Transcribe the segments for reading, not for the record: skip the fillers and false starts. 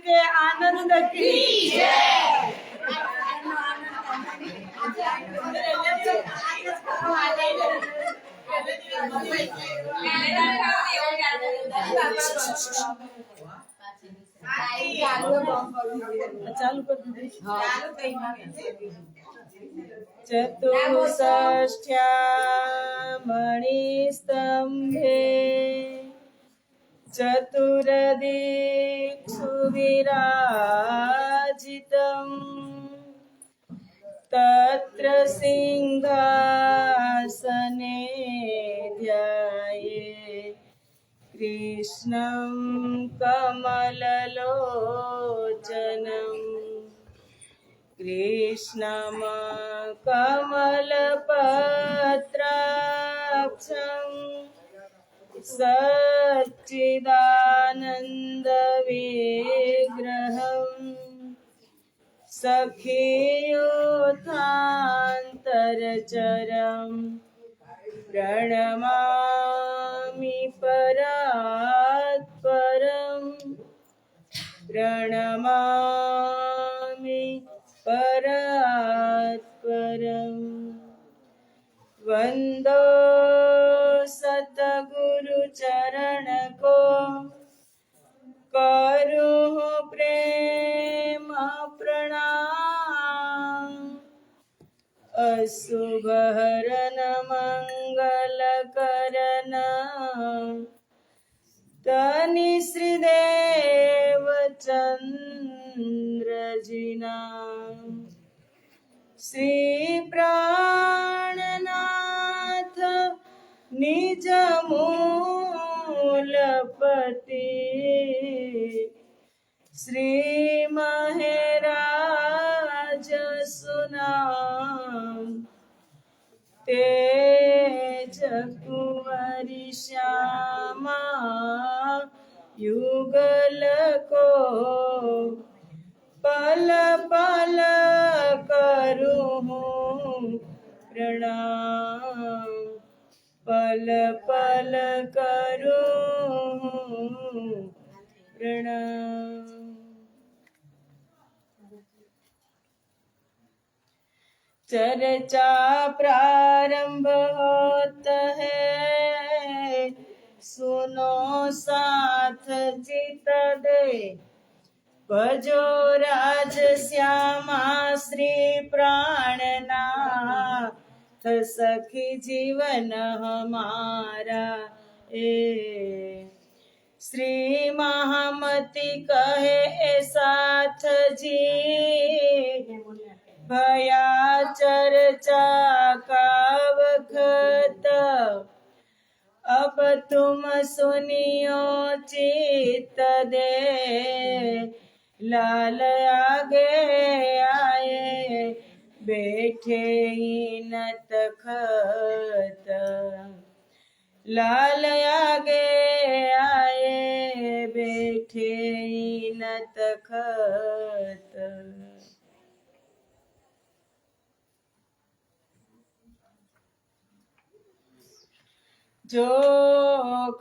के आनंद की जय। चालू कर चतुष्षष्ट्या मणिस्तंभे चतुर्दिक्षु विराजितम् तत्र सिंहासने ध्याये कृष्णं कमललोचनम् कृष्णं कमलपत्राक्षं सच्चिदानन्दविग्रहम् सखीयुतान्तरचरम् प्रणमामि परात्परम् प्रणमामि परात्परम् वन्दो सतगुरुचरण को करूं प्रेम प्रणाम अशुभहरन मंगलकरन तनि श्रीदेव चंद्रजिना श्री प्राणनाथ निज मूलपति श्री महराज सुनाम तेज कुंवरी श्यामा युगल को पल पल करूं प्रणाम पल पल करूं प्रणाम। चर्चा प्रारंभ होता है सुनो साथ चित दे भजो राज श्यामा श्री प्राणनाथ सखी जीवन हमारा ए श्री महामती कहे साथ जी भया चर्चा का वक्त अब तुम सुनियो चित दे लाल आगे आए बैठे ही न तखत लाल आगे आए बैठे ही न तखत जो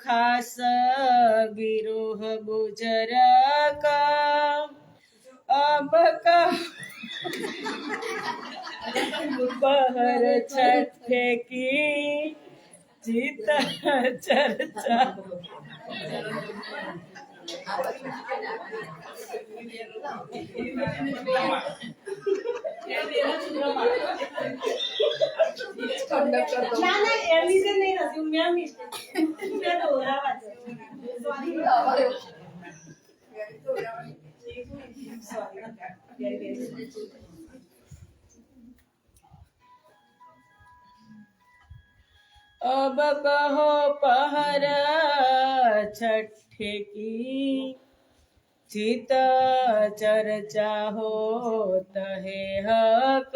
खास गिरोह गुजर का अब का पहर छठे की चित चर्चा ना एवढी से नाही राहते मैं मैं दोरा वाजते अब कहो पहर छठे की चित चर्चा होत है हक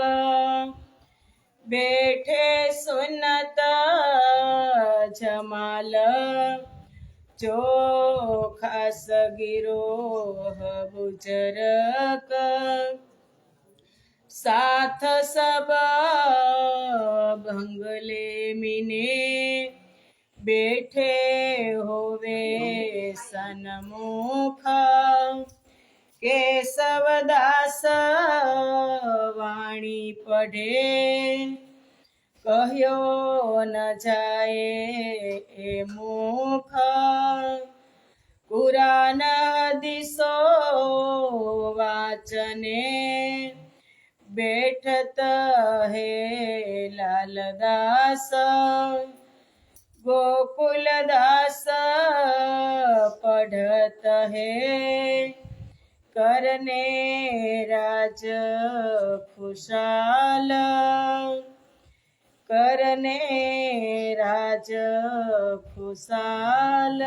बैठे सुनत जमाल चोखास गिरोह बुजरक साथ सब भंगले मिने बैठे होवे सनमुख કેશવદાસ વાણી પઢે, કહ્યો ન જાય એ મુખ, કુરાન હદીસો વાચને, બેઠત હે લાલદાસ, गोकुलदास पढ़त है, करने राज खुशाल, करने राज खुशाल।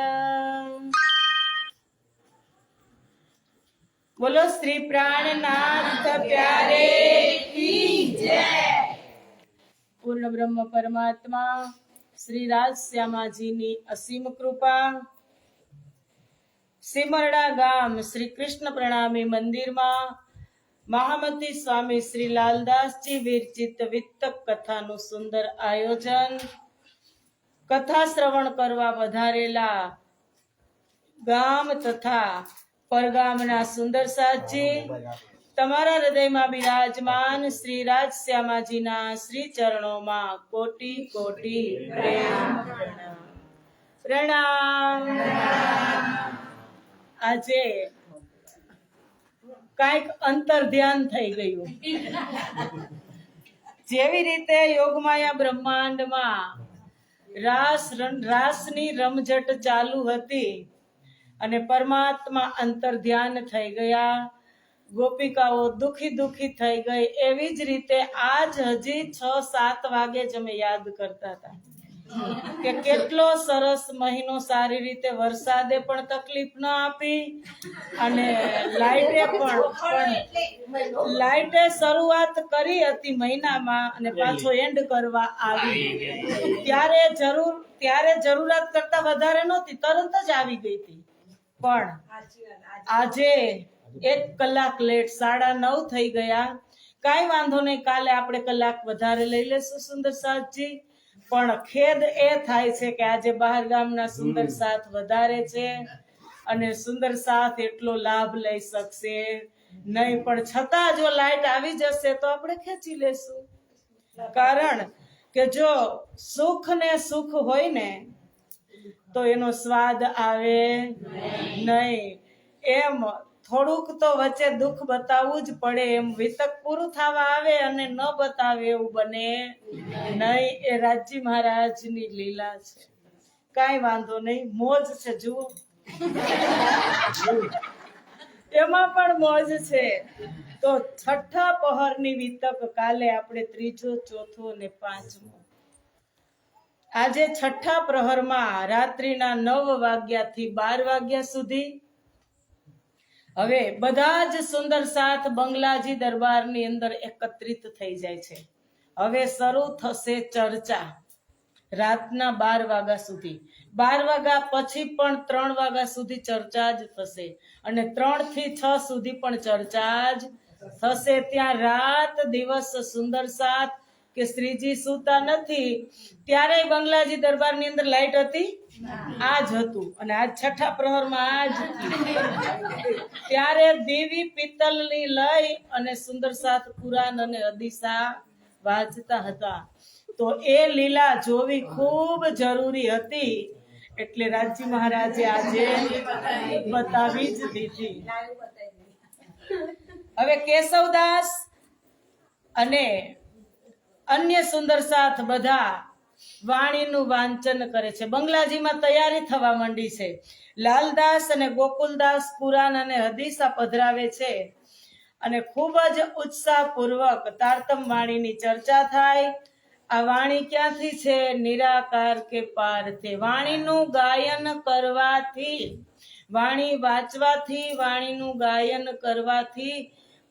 बोलो श्री प्राणनाथ प्यारे की जय। पूर्ण ब्रह्म परमात्मा श्री રાજશ્યામાજીની અસીમ કૃપા, સિમરડા ગામ શ્રી કૃષ્ણ પ્રણામી મંદિરમાં મહામતી સ્વામી શ્રી લાલદાસજી વિરચિત વિત્તક કથાનું સુંદર આયોજન, કથા શ્રવણ કરવા વધારેલા ગામ તથા પરગામના સુંદર સાજી, તમારા હૃદયમાં બિરાજમાન શ્રી રાજશ્યામાજીના શ્રી ચરણોમાં કોટી કોટી પ્રેમ પ્રણામ. આજે કાંઈક અંતર ધ્યાન થઈ ગયું. જેવી રીતે યોગમાયા બ્રહ્માંડમાં રાસની રમઝટ ચાલુ હતી અને પરમાત્મા અંતર ધ્યાન થઈ ગયા, ગોપિકાઓ દુખી થઈ ગઈ, એવી જ રીતે આજ હજી 6-7 વાગે જ અમે યાદ કરતા હતા કે કેટલો સરસ મહિનો, સારી રીતે વરસાદે પણ તકલીફ ન આપી અને લાઈટે શરૂઆત કરી હતી મહિનામાં અને પાછો એન્ડ કરવા આવી, ત્યારે જરૂરત કરતા વધારે નહોતી, તરત જ આવી ગઈ હતી. પણ આજે 1 કલાક લેટ, 9:30 થઈ ગયા. કાંઈ વાંધો નહીં, કાલે આપણે કલાક વધારે લઈ લેશું સુંદર સાથજી. પણ ખેદ એ થાય છે કે આજે બહાર ગામના સુંદર સાથ વધારે છે અને સુંદર સાથ એટલો લાભ લઈ શકશે નહીં. પણ છતાં જો લાઈટ આવી જશે તો આપણે ખેંચી લેશું, કારણ કે જો સુખ ને સુખ હોય ને તો એનો સ્વાદ આવે નહીં. એમ થોડુંક તો વચ્ચે દુઃખ બતાવવું જ પડે. એમ વિતક પૂરું થવા આવે અને ન બતાવે એવું બને નહીં. એ રાજજી મહારાજની લીલા છે. કાંઈ વાંધો નહીં, મોજ છે. જુઓ એમાં પણ મોજ છે. તો છઠ્ઠા પહરની વિતક કાલે આપણે 3જો, 4થો અને 5મો. આજે છઠ્ઠા પ્રહરમાં રાત્રિના 9 વાગ્યાથી 12 વાગ્યા સુધી હવે બધા જ સુંદર સાથ બંગલાજી દરબારની અંદર એકત્રિત થઈ જાય છે. હવે શરૂ થશે ચર્ચા રાતના 12 વાગ્યા સુધી. 12 વાગ્યા પછી પણ 3 વાગ્યા સુધી ચર્ચા જ થશે અને 3 થી 6 સુધી પણ ચર્ચા જ થશે. ત્યાં રાત દિવસ સુંદર સાથ કે શ્રીજી સૂતા નથી ત્યારે બંગલાજી દરબારની અંદર લાઈટ હતી, આ જ હતું. અને આજ છઠ્ઠા પ્રહરમાં આ જ ત્યારે દેવી પિત્તલની લઈ અને સુંદર સાથ કુરાન અને હદીસા વાંચતા હતા. તો એ લીલા જોવી ખૂબ જરૂરી હતી, એટલે રાજજી મહારાજે આજે બતાવી જ દીધી. હવે કેશવદાસ અને અન્ય સુંદર સાથ બધા વાણીનું વાંચન કરે છે. બંગલાજીમાં તૈયારી થવા માંડી છે. લાલદાસ અને ગોકુલદાસ કુરાન અને હદીસા પધરાવે છે અને ખૂબ જ ઉત્સાહપૂર્વક તારતમ વાણીની ચર્ચા થાય. આ વાણી ક્યાંથી છે? નિરાકાર કે પાર છે. વાણીનું ગાયન કરવાથી, વાણી વાંચવાથી, વાણીનું ગાયન કરવાથી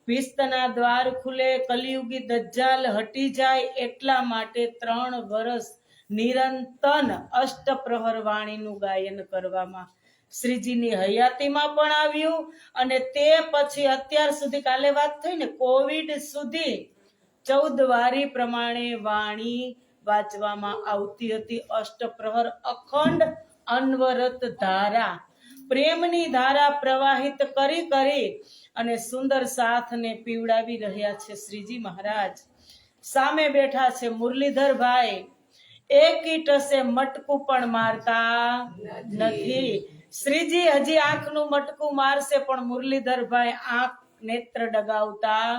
ભિસ્તના દ્વાર ખુલે, કલિયુગી દજ્જાલ હટી જાય. એટલા માટે 3 વર્ષ નિરંતર અષ્ટપ્રહર વાણીનું ગાયન કરવામાં શ્રીજીની હયાતીમાં પણ આવ્યું અને તે પછી અત્યાર સુધી, કાલે વાત થઈ ને, કોવિડ સુધી 14 વારી પ્રમાણે વાણી વાંચવામાં આવતી હતી. અષ્ટપ્રહર અખંડ અનવરત ધારા પ્રેમની ધારા પ્રવાહિત કરી કરી અને સુંદર સાથને પીવડાવી રહ્યા છે શ્રીજી મહારાજ. સામે બેઠા છે મુરલીધરભાઈ, એક ટસે મટકું પણ મારતા નથી. શ્રીજી હજી આંખનું મટકું મારશે પણ મુરલીધરભાઈ આંખ નેત્ર ડગાવતા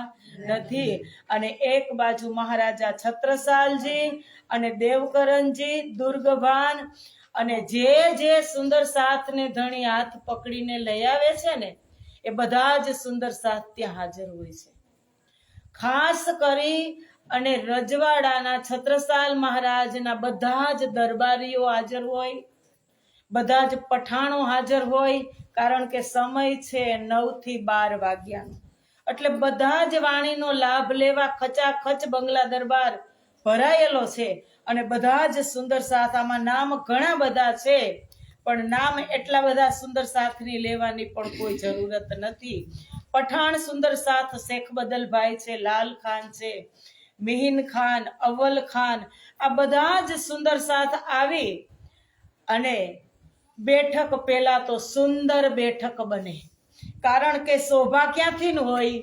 નથી. અને એક બાજુ મહારાજા છત્રસાલજી અને દેવકરણજી, દુર્ગભાન અને જે સુંદર સાથને ધણી હાથ પકડીને લઈ આવે છે ને, એ બધા જ સુંદર સાથ ત્યાં હાજર હોય છે. ખાસ કરી અને રજવાડાના છત્રસાલ મહારાજના બધા જ દરબારીઓ હાજર હોય, બધા જ પઠાણો હાજર હોય. કારણ કે સમય છે 9 થી 12 વાગ્યાનો, એટલે બધા જ વાણીનો લાભ લેવા ખચાખચ બંગલા દરબાર ભરાયેલો છે. અને બધા જ સુંદર સાથ, આમાં નામ ઘણા બધા છે પણ નામ એટલા બધા સુંદર સાથની લેવાની પણ કોઈ જરૂરત નથી. પઠાણ સુંદર સાથ શેખ બદલભાઈ છે, લાલ ખાન છે, મિહિન ખાન, અવ્વલ ખાન, આ બધા જ સુંદર સાથ આવી અને બેઠક પેલા તો સુંદર બેઠક બને. કારણ કે શોભા ક્યાંથી ન હોય?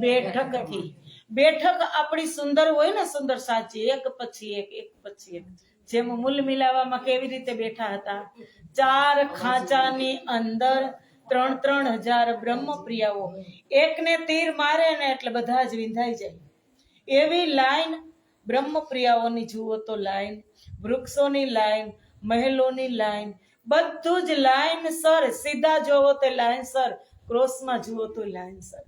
બેઠકથી. બેઠક આપણી સુંદર હોય ને, સુંદર સાચી, એક પછી એક, એક પછી એક. જેમ મૂલ મિલાવામાં કેવી રીતે બેઠા હતા, 4 ખાંચાની અંદર 3,000 બ્રહ્મપ્રિયાઓ, એકને તીર મારે ને એટલે બધા જ વિંધાઈ જાય. એવી લાઈન બ્રહ્મપ્રિયાઓની જુઓ તો લાઈન, વૃક્ષોની લાઈન, મહેલોની લાઈન, બધું જ લાઈન સર. સીધા જોવો તો લાઈન સર, ક્રોસમાં જુઓ તો લાઈન સર.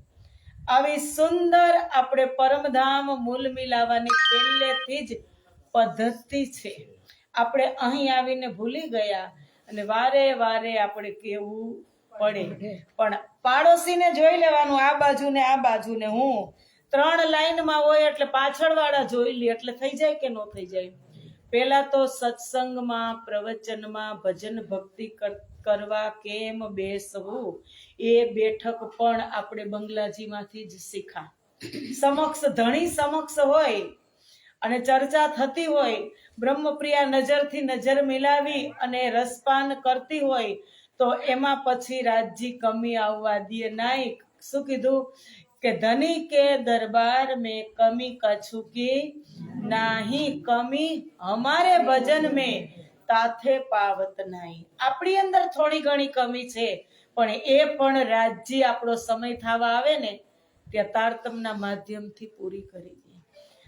આવી સુંદર આપણે પરમધામ મૂલ મિલાવાની પહેલેથી જ પદ્ધતિ છે. આપણે અહીં આવીને ભૂલી ગયા અને વારે વારે આપણે કેવું પડે. પણ પાડોશીને જોઈ લેવાનું, આ બાજુ ને આ બાજુ ને. હું 3 લાઈનમાં હોય એટલે પાછળ વાળા જોઈ લે એટલે થઈ જાય કે ન થઈ જાય? પેલા તો સત્સંગમાં, પ્રવચનમાં, ભજન ભક્તિ કરવા કેમ બેસવું, એ બેઠક પણ આપણે બંગલાજીમાંથી જ શીખા. સમક્ષ ધણી સમક્ષ હોય અને ચર્ચા થતી હોય, બ્રહ્મપ્રિયા નજરથી નજર મિલાવી અને રસપાન કરતી હોય તો એમાં પછી રાજજી કમી આવવા દે નહીં. શું કીધું કે ધની કે દરબાર में कमी कछु की नहीं, कमी हमारे भजन में ताथे पावत नहीं. આપણી અંદર થોડી ઘણી કમી છે પણ એ પણ રાજજી આપણો સમય થવા આવે ને ત્યાં તારતમના માધ્યમથી પૂરી કરી દે.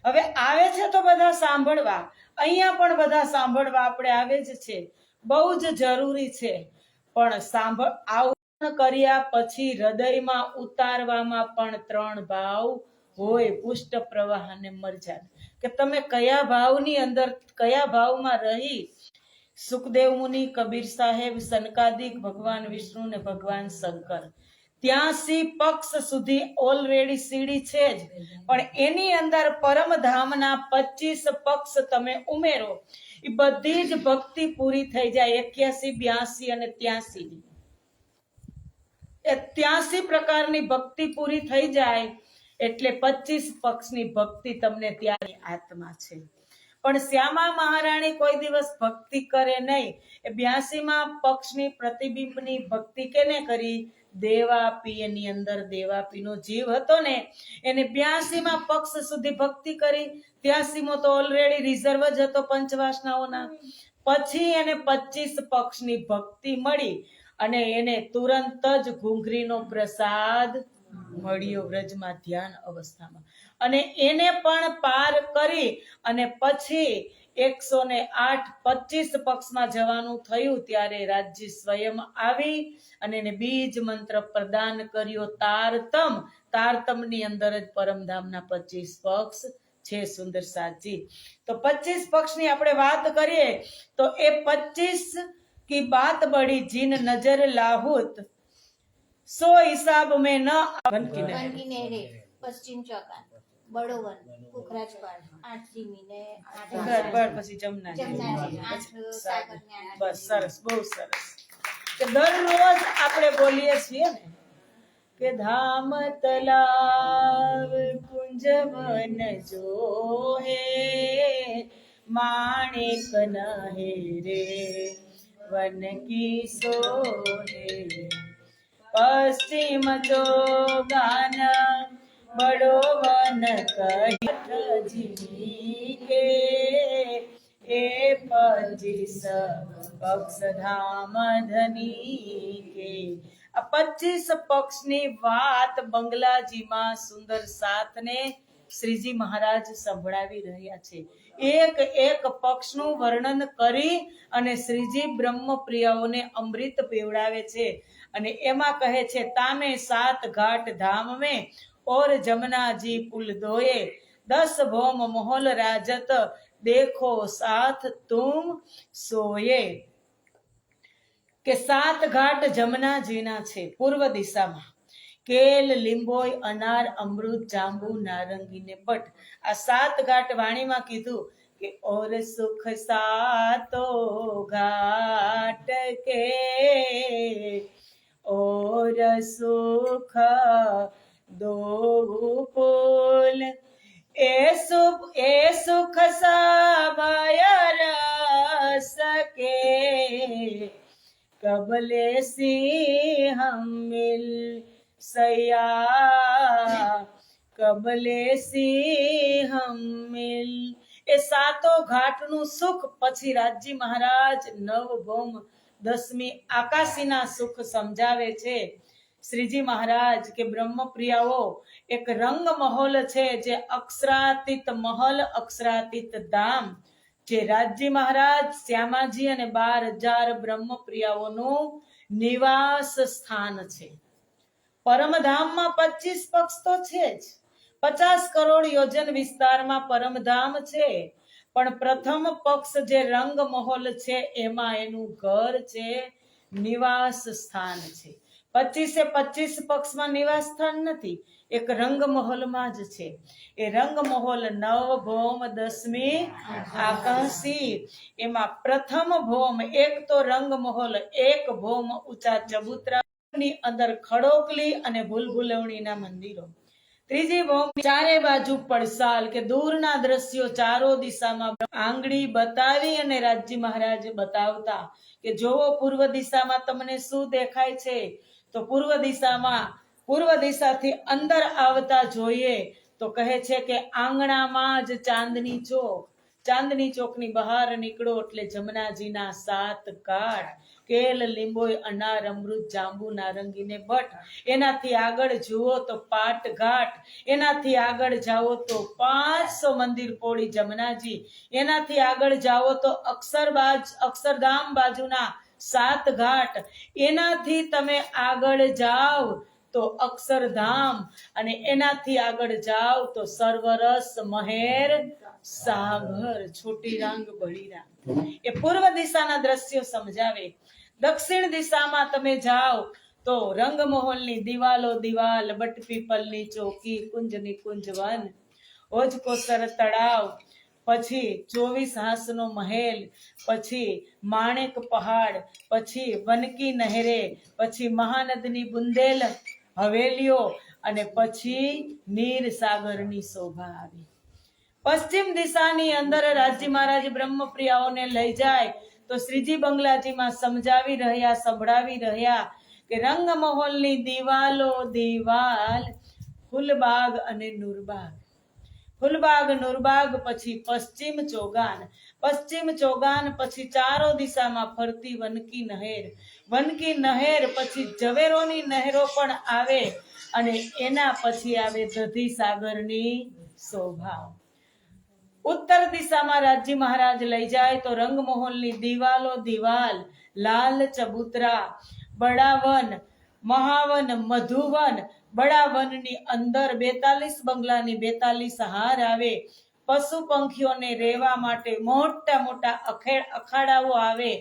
હવે આવે છે તો બધા સાંભળવા, અહીંયા પણ બધા સાંભળવા આપણે આવે જ છે, બહુ જ જરૂરી છે. પણ આવું કર્યા પછી હૃદયમાં ઉતારવામાં પણ 3 ભાવ હોય, પુષ્ટ પ્રવાહ અને મરજાદ. કે તમે કયા ભાવની અંદર, કયા ભાવમાં રહી. સુખદેવ મુનિ, કબીર સાહેબ, સનકાદિક, ભગવાન વિષ્ણુ ને ભગવાન શંકર, 83 પક્ષ સુધી ઓલરેડી સીડી છે જ, પણ એની અંદર પરમધામના 25 પક્ષ તમે ઉમેરો, એ બધી જ ભક્તિ પૂરી થઈ જાય. 81, 82 અને 83, એ 83 પ્રકારની ભક્તિ પૂરી થઈ જાય એટલે 25 પક્ષની ભક્તિ તમને ત્યારે આત્મા છે. પણ શ્યામા મહારાણી કોઈ દિવસ ભક્તિ કરે નહીં. એ 82માં પક્ષની પ્રતિબિંબની ભક્તિ કેને કરી? દેવાપી. એની અંદર દેવાપીનો જીવ હતો ને, એને 82માં પક્ષ સુધી ભક્તિ કરી. 83મો તો ઓલરેડી રિઝર્વ જ હતો પંચવાસનાઓના. પછી એને 25 પક્ષની ભક્તિ મળી અને એને તુરંત જ ઘૂંઘરીનો પ્રસાદ મળ્યો વ્રજમાં ધ્યાન અવસ્થામાં. અને એને પણ પાર કરી અને પછી 108 25 પક્ષમાં જવાનું થયું ત્યારે રાજજી સ્વયં આવી અને એને બીજ મંત્ર પ્રદાન કર્યો, તારતમ. તારતમની અંદર જ પરમધામના 25 પક્ષ છે સુંદર સાજી. તો 25 પક્ષની આપણે વાત કરીએ તો એ 25 की बात बड़ी जिन नजर लाहुत सो हिसाब में न बनकिनेरे, पश्चिम चौका, बड़ोवन, कुखराजपाड़, 8 जीमीने, 8 પછી જમનાજી. जमनाजी, 8 सागरने, 8 બસ સરસ, બહુ સરસ. કે દરરોજ આપણે બોલીએ છીએ ને કે ધામ તલાવ કુંજ વન જો હે માણેક નહે રે वन की सोहे पश्चिम चौगान बड़ो वन कही के ए 25 पक्ष धाम धनी के। આ 25 પક્ષની વાત બંગલાજીમાં સુંદર સાથને શ્રીજી મહારાજ સંભળાવી રહ્યા છે। એક એક પક્ષનું વર્ણન કરી અને શ્રીજી બ્રહ્મપ્રિયાઓને અમૃત પીવડાવે છે અને એમાં કહે છે તામે 7 ઘાટ ધામ में और जमुना जी पुल धोए 10 भौम मोहल राजत देखो साथ तुम सोए કે 7 ઘાટ જમનાજીના છે પૂર્વ દિશામાં। કેલ લીંબોય અનાર અમૃત જાંબુ નારંગી ને બટ આ 7 ઘાટ વાણીમાં કીધું કે ઓર સુખ સાતો ઘાટ કે ઓર સુખ દો પુલ એ સુખ સાભય રસ કે कबले सी हम मिल सया कबले सी हम मिल ए 7 घाटનું સુખ પછી રાજજી મહારાજ નવભૌમ 10મી આકાશીના સુખ સમજાવે છે। શ્રીજી મહારાજ કે બ્રહ્મપ્રિયાઓ એક રંગ મહોલ છે જે અક્ષરાતીત મહલ અક્ષરાતીત ધામ જે રાજજી મહારાજ શ્યામાજી અને 12,000 બ્રહ્મપ્રિયાઓનું નિવાસ સ્થાન છે। પરમધામમાં 25 પક્ષ તો છે જ, 50 કરોડ યોજન વિસ્તારમાં પરમધામ છે, પણ પ્રથમ પક્ષ જે રંગ મહોલ છે એમાં એનું ઘર છે, નિવાસ સ્થાન છે। 25 પક્ષમાં નિવાસ સ્થાન નથી, એક રંગ મહોલમાં જ છે। એ રંગ મહોલ નવભૌમ 10મી આકાશી એમાં પ્રથમ ભૌમ એક તો રંગ મહોલ, એક ભૌમ ઊંચા ચબુતરાની અંદર ખડોકલી અને ભૂલભુલવણીના મંદિરો, ત્રીજી ભૌમ ચારે બાજુ પડસાલ કે દૂરના દ્રશ્યો ચારો દિશામાં આંગળી બતાવી અને રાજજી મહારાજ બતાવતા કે જોવો પૂર્વ દિશામાં તમને શું દેખાય છે, તો પૂર્વ દિશાથી અંદર આવતા જોઈએ તો કહે છે કે આંગણામાં જ ચાંદની ચોકની બહાર નીકળો એટલે જમનાજીના 7 ઘાટ કેલ લીંબોય અનાર અમૃત જાંબુ નારંગી ને બટ, એનાથી આગળ જુઓ તો પાટ ઘાટ, એનાથી આગળ જાઓ તો 500 મંદિર પોળી જમનાજી, એનાથી આગળ જાઓ તો અક્ષરધામ બાજુના 7 ઘાટ, એનાથી તમે આગળ જાઓ તો અક્ષરધામ અને એનાથી આગળ જાઓ તો સર્વરસ મહેર સાગર છોટી રાંગ બડી રાંગ। એ પૂર્વ દિશાના દ્રશ્યો સમજાવે। દક્ષિણ દિશામાં તમે જાઓ તો રંગમહોલની દિવાલ બટ પીપલની ચોકી કુંજની કુંજવન ઓજકોસર તળાવ, પછી 24 હાંસનો મહેલ, પછી માણેક પહાડ, પછી વનકી નહેરે, પછી મહાનદની બુંદેલ હવેલીઓ અને પછી નીર સાગરની શોભા આવી। પશ્ચિમ દિશાની અંદર રાજજી મહારાજ બ્રહ્મપ્રિયાઓને લઈ જાય તો શ્રીજી બંગલાજીમાં સંભળાવી રહ્યા કે રંગમહોલની દિવાલ ફૂલબાગ અને નુરબાગ પછી પશ્ચિમ ચોગાન પછી ચારો દિશામાં ફરતી વનકી નહેર પછી ઝવેરોની નહેરો પણ આવે અને એના પછી આવે દધી સાગરની શોભા। ઉત્તર દિશામાં રાજજી મહારાજ લઈ જાય તો રંગમહોલની દિવાલ લાલ ચબૂતરા, બડાવન, મહાવન, મધુવન, બડાવનની અંદર 42 બંગલાની 42 હાર આવે, પશુ પંખીઓને રહેવા માટે મોટા અખાડાઓ આવે,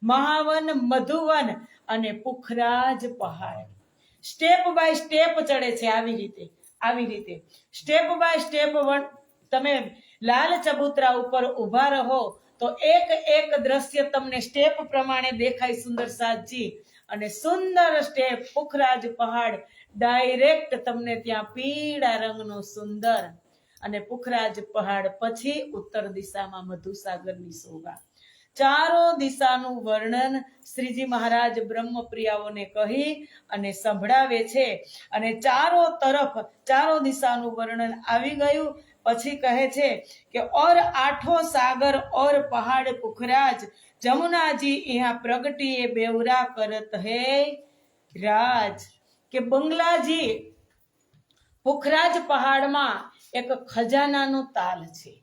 મહાવન, મધુવન અને પુખરાજ પહાડ સ્ટેપ બાય સ્ટેપ ચડે છે। આવી રીતે સ્ટેપ બાય સ્ટેપ તમે લાલ ચબૂતરા ઉપર ઉભા રહો તો એક દ્રશ્ય તમને સ્ટેપ પ્રમાણે દેખાય સુંદર સાજી, અને સુંદર સ્ટેપ પુખરાજ પહાડ ડાયરેક્ટ તમને ત્યાં પીળા રંગનો સુંદર, અને પુખરાજ પહાડ પછી ઉત્તર દિશામાં મધુસાગરની શોભા। ચારો દિશાનું વર્ણન શ્રીજી મહારાજ બ્રહ્મપ્રિયાઓને કહી અને સંભળાવે છે. અને ચારો દિશાનું વર્ણન આવી ગયું પછી કહે છે કે ઓર આઠો સાગર ઓર પહાડ પુખરાજ जमुना जी यहाँ प्रगटिए बेवरा करत है राज કે બંગલાજી પુખરાજ પહાડમાં એક ખજાનાનો તાલ છે,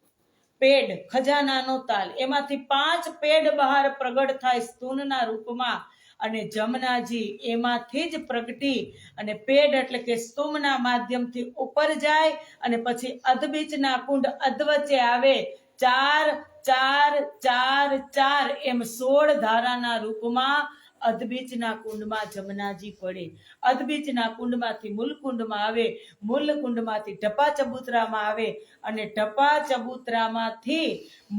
પેડ ખજાનાનો તાલ, એમાંથી 5 પેડ બહાર પ્રગટ થાય સ્તૂનના રૂપમાં અને જમનાજી એમાંથી જ પ્રગટી અને પેડ એટલે કે સ્તૂમના માધ્યમથી ઉપર જાય અને પછી અધબીચના કુંડ અધવચ્ચે આવે 4 4 4 4 એમ 16 ધારાના રૂપમાં અધબીચના કુંડમાં જમનાજી પડે. અધબીચના કુંડમાંથી મૂલકુંડમાં આવે, મૂલકુંડમાંથી ઢપા ચબૂતરામાં આવે અને ઢપા ચબૂતરામાંથી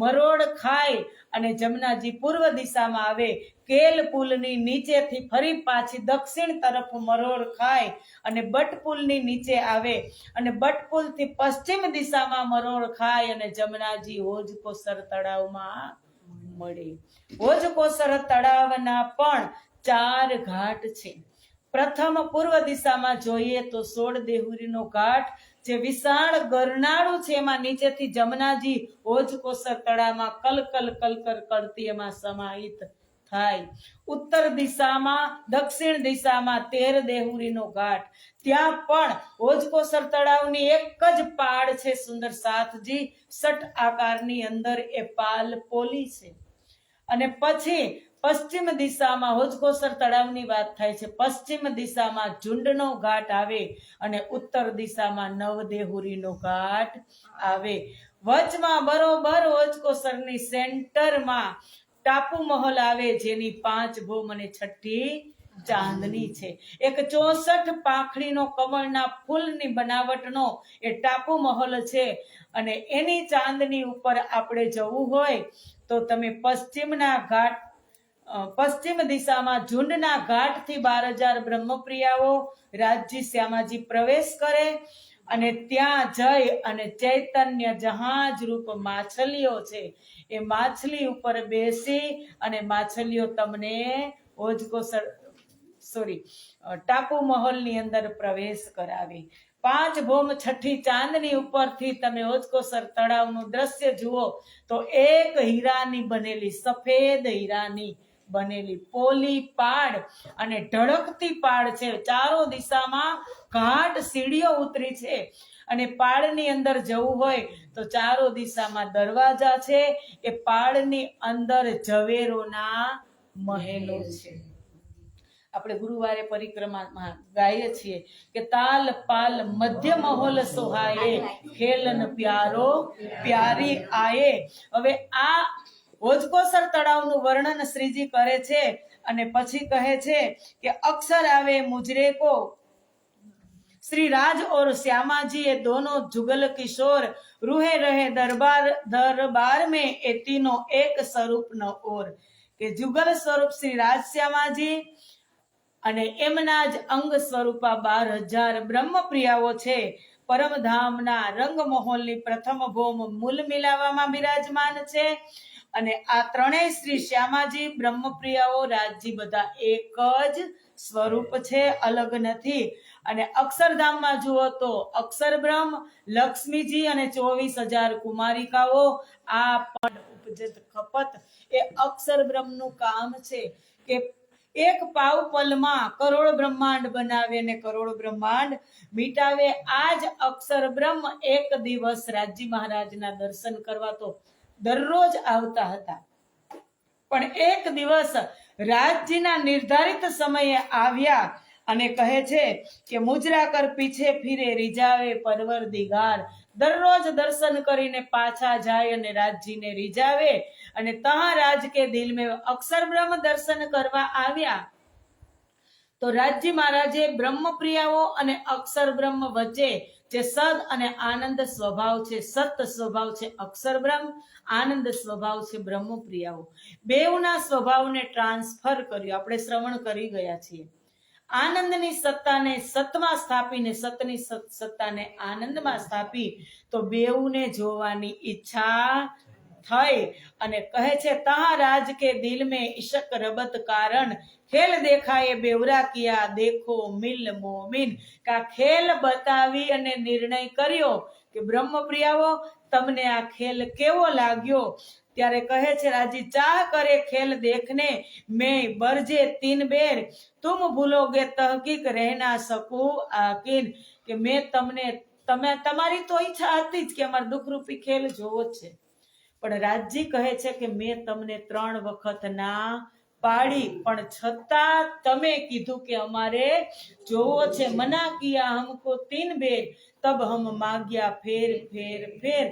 મરોડ ખાય અને જમનાજી પૂર્વ દિશામાં આવે. કેલ પુલની નીચેથી ફરી પાછી દક્ષિણ તરફ મરોડ ખાય અને બટપુલની નીચે આવે અને બટપુલથી પશ્ચિમ દિશામાં મરોડ ખાય અને જમનાજી હોજકોસર તળાવમાં મળે. હોજકોસર તળાવના પણ 4 ઘાટ છે. પ્રથમ પૂર્વ દિશામાં જોઈએ તો 16 દેહુરીનો ઘાટ જે વિશાળ ગરનાળું છે, એમાં નીચેથી જમનાજી હોજકોસર તળાવમાં કલકલ કલકલ કરતી એમાં સમાહિત થાય. ઉત્તર દિશામાં દક્ષિણ દિશામાં 13 દેહુરીનો ઘાટ, ત્યાં પણ હોજકોસર તળાવની એક જ પાળ છે સુંદર સાથજી સટ આકારની અંદર એ પાલ પોલી છે. અને પછી પશ્ચિમ દિશામાં હોજકોસર તળાવની વાત થાય છે. પશ્ચિમ દિશામાં ઝુંડનો ઘાટ આવે અને ઉત્તર દિશામાં 9 દેહુરીનો ઘાટ આવે. વચમાં બરોબર હોજકોસરની સેન્ટરમાં ટાપુ મહલ આવે જેની 5 ભોમ અને 6ઠી ચાંદની છે. એક 64 પાંખડીનો કમળના ફૂલની બનાવટનો એ ટાપુ મહલ છે અને એની ચાંદની ઉપર આપણે જવું હોય તો તમે પશ્ચિમ દિશામાં ઝુંડના ઘાટથી 12,000 બ્રહ્મપ્રિયાઓ રાજજી શ્યામાજી પ્રવેશ કરે અને ત્યાં જઈ અને ચૈતન્ય જહાજ રૂપ માછલીઓ છે એ માછલી ઉપર બેસી અને માછલીઓ તમને ટાપુ મહલની અંદર પ્રવેશ કરાવે. 5 ભોમ 6ઠી ચાંદની ઉપરથી તમે હોજકોસર તળાવનું દ્રશ્ય જુઓ તો એક હીરાની બનેલી, સફેદ હીરાની બનેલી પોલી પાડ અને ઢળકતી પાડ છે. ચારો દિશામાં ઘાટ સીડીઓ ઉતરી છે અને પાડની અંદર જવું હોય તો ચારો દિશામાં દરવાજા છે. એ પાડની અંદર ઝવેરોના મહેલો છે. આપણે ગુરુવારે પરિક્રમામાં ગાઈએ છીએ કે તાલ પાલ મધ્ય મહોલ સોહાયે ખેલન પ્યારો પ્યારી આયે. હવે આ હોજકોસર તળાવનું વર્ણન શ્રીજી કરે છે અને પછી કહે છે કે અક્ષર આવે મુજરે કો श्री राज और श्यामा जी ये दोनों जुगल किशोर रूहे रहे दरबार में ये तीनों एक स्वरूप न और કે જુગલ સ્વરૂપ શ્રી રાજ શ્યામાજી અને એમના જ અંગ સ્વરૂપા 12,000 બ્રહ્મપ્રિયાઓ છે. પરમધામના રંગમહોલની પ્રથમ ભોમ મૂલ મિલાવામાં બિરાજમાન છે અને આ ત્રણેય શ્રી શ્યામાજી બ્રહ્મપ્રિયાઓ રાજજી બધા એક જ સ્વરૂપ છે, અલગ નથી. અને અક્ષરધામમાં જુઓ તો અક્ષર બ્રહ્મ, લક્ષ્મીજી અને 24,000 કુમારિકાઓ. આ પણ ઉપજત ખપત એ અક્ષર બ્રહ્મનું કામ છે કે એક પાવપલમાં કરોડ બ્રહ્માંડ બનાવે ને કરોડ બ્રહ્માંડ મિટાવે. આ જ અક્ષર બ્રહ્મ એક દિવસ રાજજી મહારાજના દર્શન કરવા તો દરરોજ આવતા હતા, પણ એક દિવસ રાજજીના નિર્ધારિત સમયે આવ્યા અને કહે છે કે મુજરા કર પીછે ફિરે રીઝાવે પરવરદિગાર. દરરોજ દર્શન કરીને પાછા જાય અને રાજજીને રીઝાવે અને તહાં રાજ કે દિલ में અક્ષર બ્રહ્મ દર્શન કરવા આવ્યા તો રાજજી મહારાજે બ્રહ્મપ્રિયાઓ અને અક્ષર બ્રહ્મ વચ્ચે જે સદ અને આનંદ સ્વભાવ છે, સત સ્વભાવ છે અક્ષર બ્રહ્મ, આનંદ સ્વભાવ છે બ્રહ્મપ્રિયાઓ, બેઉના સ્વભાવને ટ્રાન્સફર કર્યો. આપણે શ્રવણ કરી ગયા છીએ. આનંદની સત્તાને સતમાં સ્થાપીને સતની સત્તાને આનંદમાં સ્થાપી તો બેઉને જોવાની ઈચ્છા થઈ અને કહે છે તહાं રાજ કે દિલ में इश्क रबत कारण ખેલ દેખાય બેવરા કિયા દેખો મિલ મોમિન કા ખેલ બતાવી અને નિર્ણય કર્યો કે બ્રહ્મપ્રિયાઓ તમને આ ખેલ કેવો લાગ્યો ત્યારે કહે છે રાજી ચાહ કરે ખેલ દેખને મેં બરજે તીન બેર તુમ ભૂલોગે તહકીક રહેના શકું આકીન કે મેં તમે તમારી તો ઈચ્છા હતી જ કે અમારે દુઃખરૂપી ખેલ જોવો છે પણ રાજજી કહે છે કે મેં તમને 3 વખત ના પાડી પણ છતાં તમે કીધું કે અમારે જોવો છે મના કિયા હમકો 3 બેર તબ હમ માગ્યા ફેર ફેર ફેર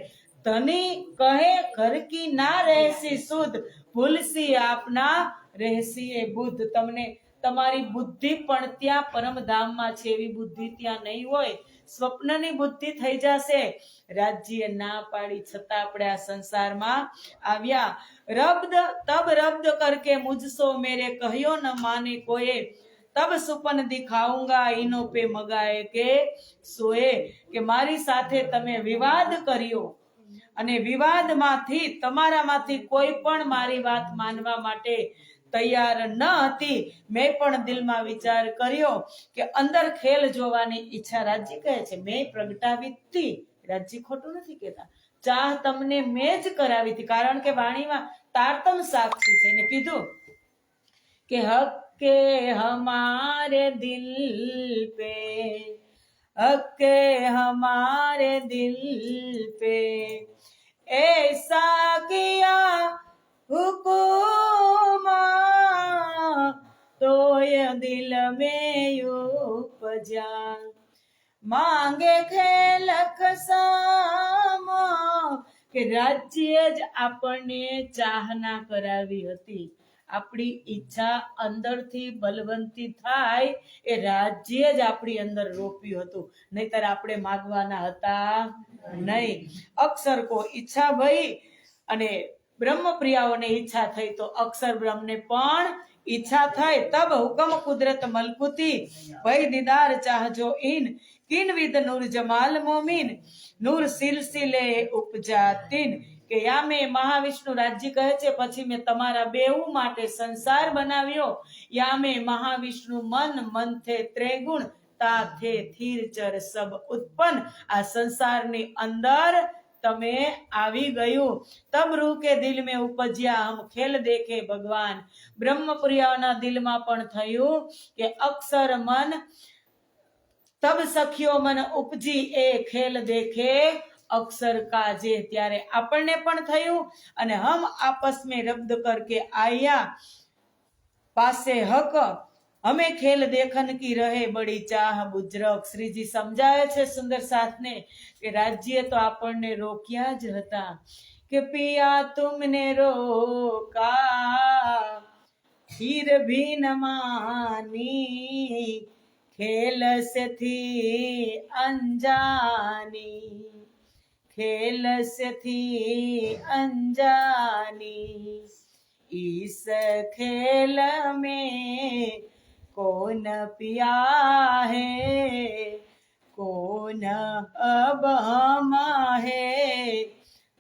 ધની કહે ઘર કી ના રહેસી સુધ ભૂલસી આપના રહેસી એ બુદ્ધ તમને તમારી બુદ્ધિ પણ ત્યાં પરમધામમાં છે એવી બુદ્ધિ ત્યાં નહીં હોય સ્વપ્નની બુદ્ધિ થઈ જશે રાજ્યએ ના પાડી છતાં આપણે આ સંસારમાં આવ્યા તબ રબ્દ કરકે મુझસો મેરે કહ્યો ન માને કોએ તબ સુપન દિખાઉંગા ઇનો પે મગાએ કે સોએ કે મારી સાથે તમે વિવાદ કર્યો અને વિવાદમાંથી તમારામાંથી કોઈ પણ મારી વાત માનવા માટે તૈયાર ન હતી મેં પણ દિલમાં વિચાર કર્યો કે અંદર ખેલ જોવાની ઈચ્છા રાજજી કહે છે મેં પ્રગટાવી હતી રાજજી ખોટું નથી કહેતા ચાહ તમને મેં જ કરાવી હતી કારણ કે વાણીમાં તારતમ સાક્ષી છે ને કીધું કે હક के हमारे दिल पे हक के हमारे दिल पे ऐसा किया हुकुमा तो ये दिल में उपजा मांगे खेल खसामा કે રાજ્ય જ આપણને ચાહના કરાવી હતી આપણી ઈચ્છા અંદરથી બલવંતી થાય એ રાજ્ય જ આપણી અંદર રોપ્યું હતું નહીતર આપણે માગવાના હતા નહીં અક્ષર કો ઈચ્છા ભઈ અને બ્રહ્મપ્રિયાઓને ઈચ્છા થઈ તો અક્ષર બ્રહ્મને પણ ઈચ્છા થઈ તબ હુકમ કુદરત મલકુતી ભઈ દીદાર ચાહજો ઇન કિન વિદ નૂર જમાલ મોમીન નૂર સિલસિલે ઉપજાતીન કે યામે મહાવિષ્ણુ રાજ્ય કહે છે પછી મેં તમારા બેઉ માટે સંસાર બનાવ્યો યામે મહાવિષ્ણુ મન મંથે ત્રેગુણ તાથે થીરચર સબ ઉત્પન્ન આ સંસારની અંદર તમે આવી ગયું તબ રૂહ કે દિલ में ઉપજ્યા હમ ખેલ દેખે ભગવાન બ્રહ્મપ્રિયાના દિલમાં પણ થયું કે અક્ષર મન તબ સખિયો મન ઉપજી એ ખેલ દેખે અક્ષર કાજે ત્યારે આપણને પણ થયું અને હમ આપસ में રબ્દ કરકે આયા પાસે હક હમે ખેલ દેખન કી રહે બડી ચાહ બુજરક શ્રીજી સમજાવે છે સુંદર સાથને કે રાજ્ય તો આપણને રોક્યા જ હતા કે પિયા તુમને રોકા ફિર ભી ન માની ખેલ से थी अनजानी खेल से थी अनजानी इस खेल में कौन पिया है कौन अब हम है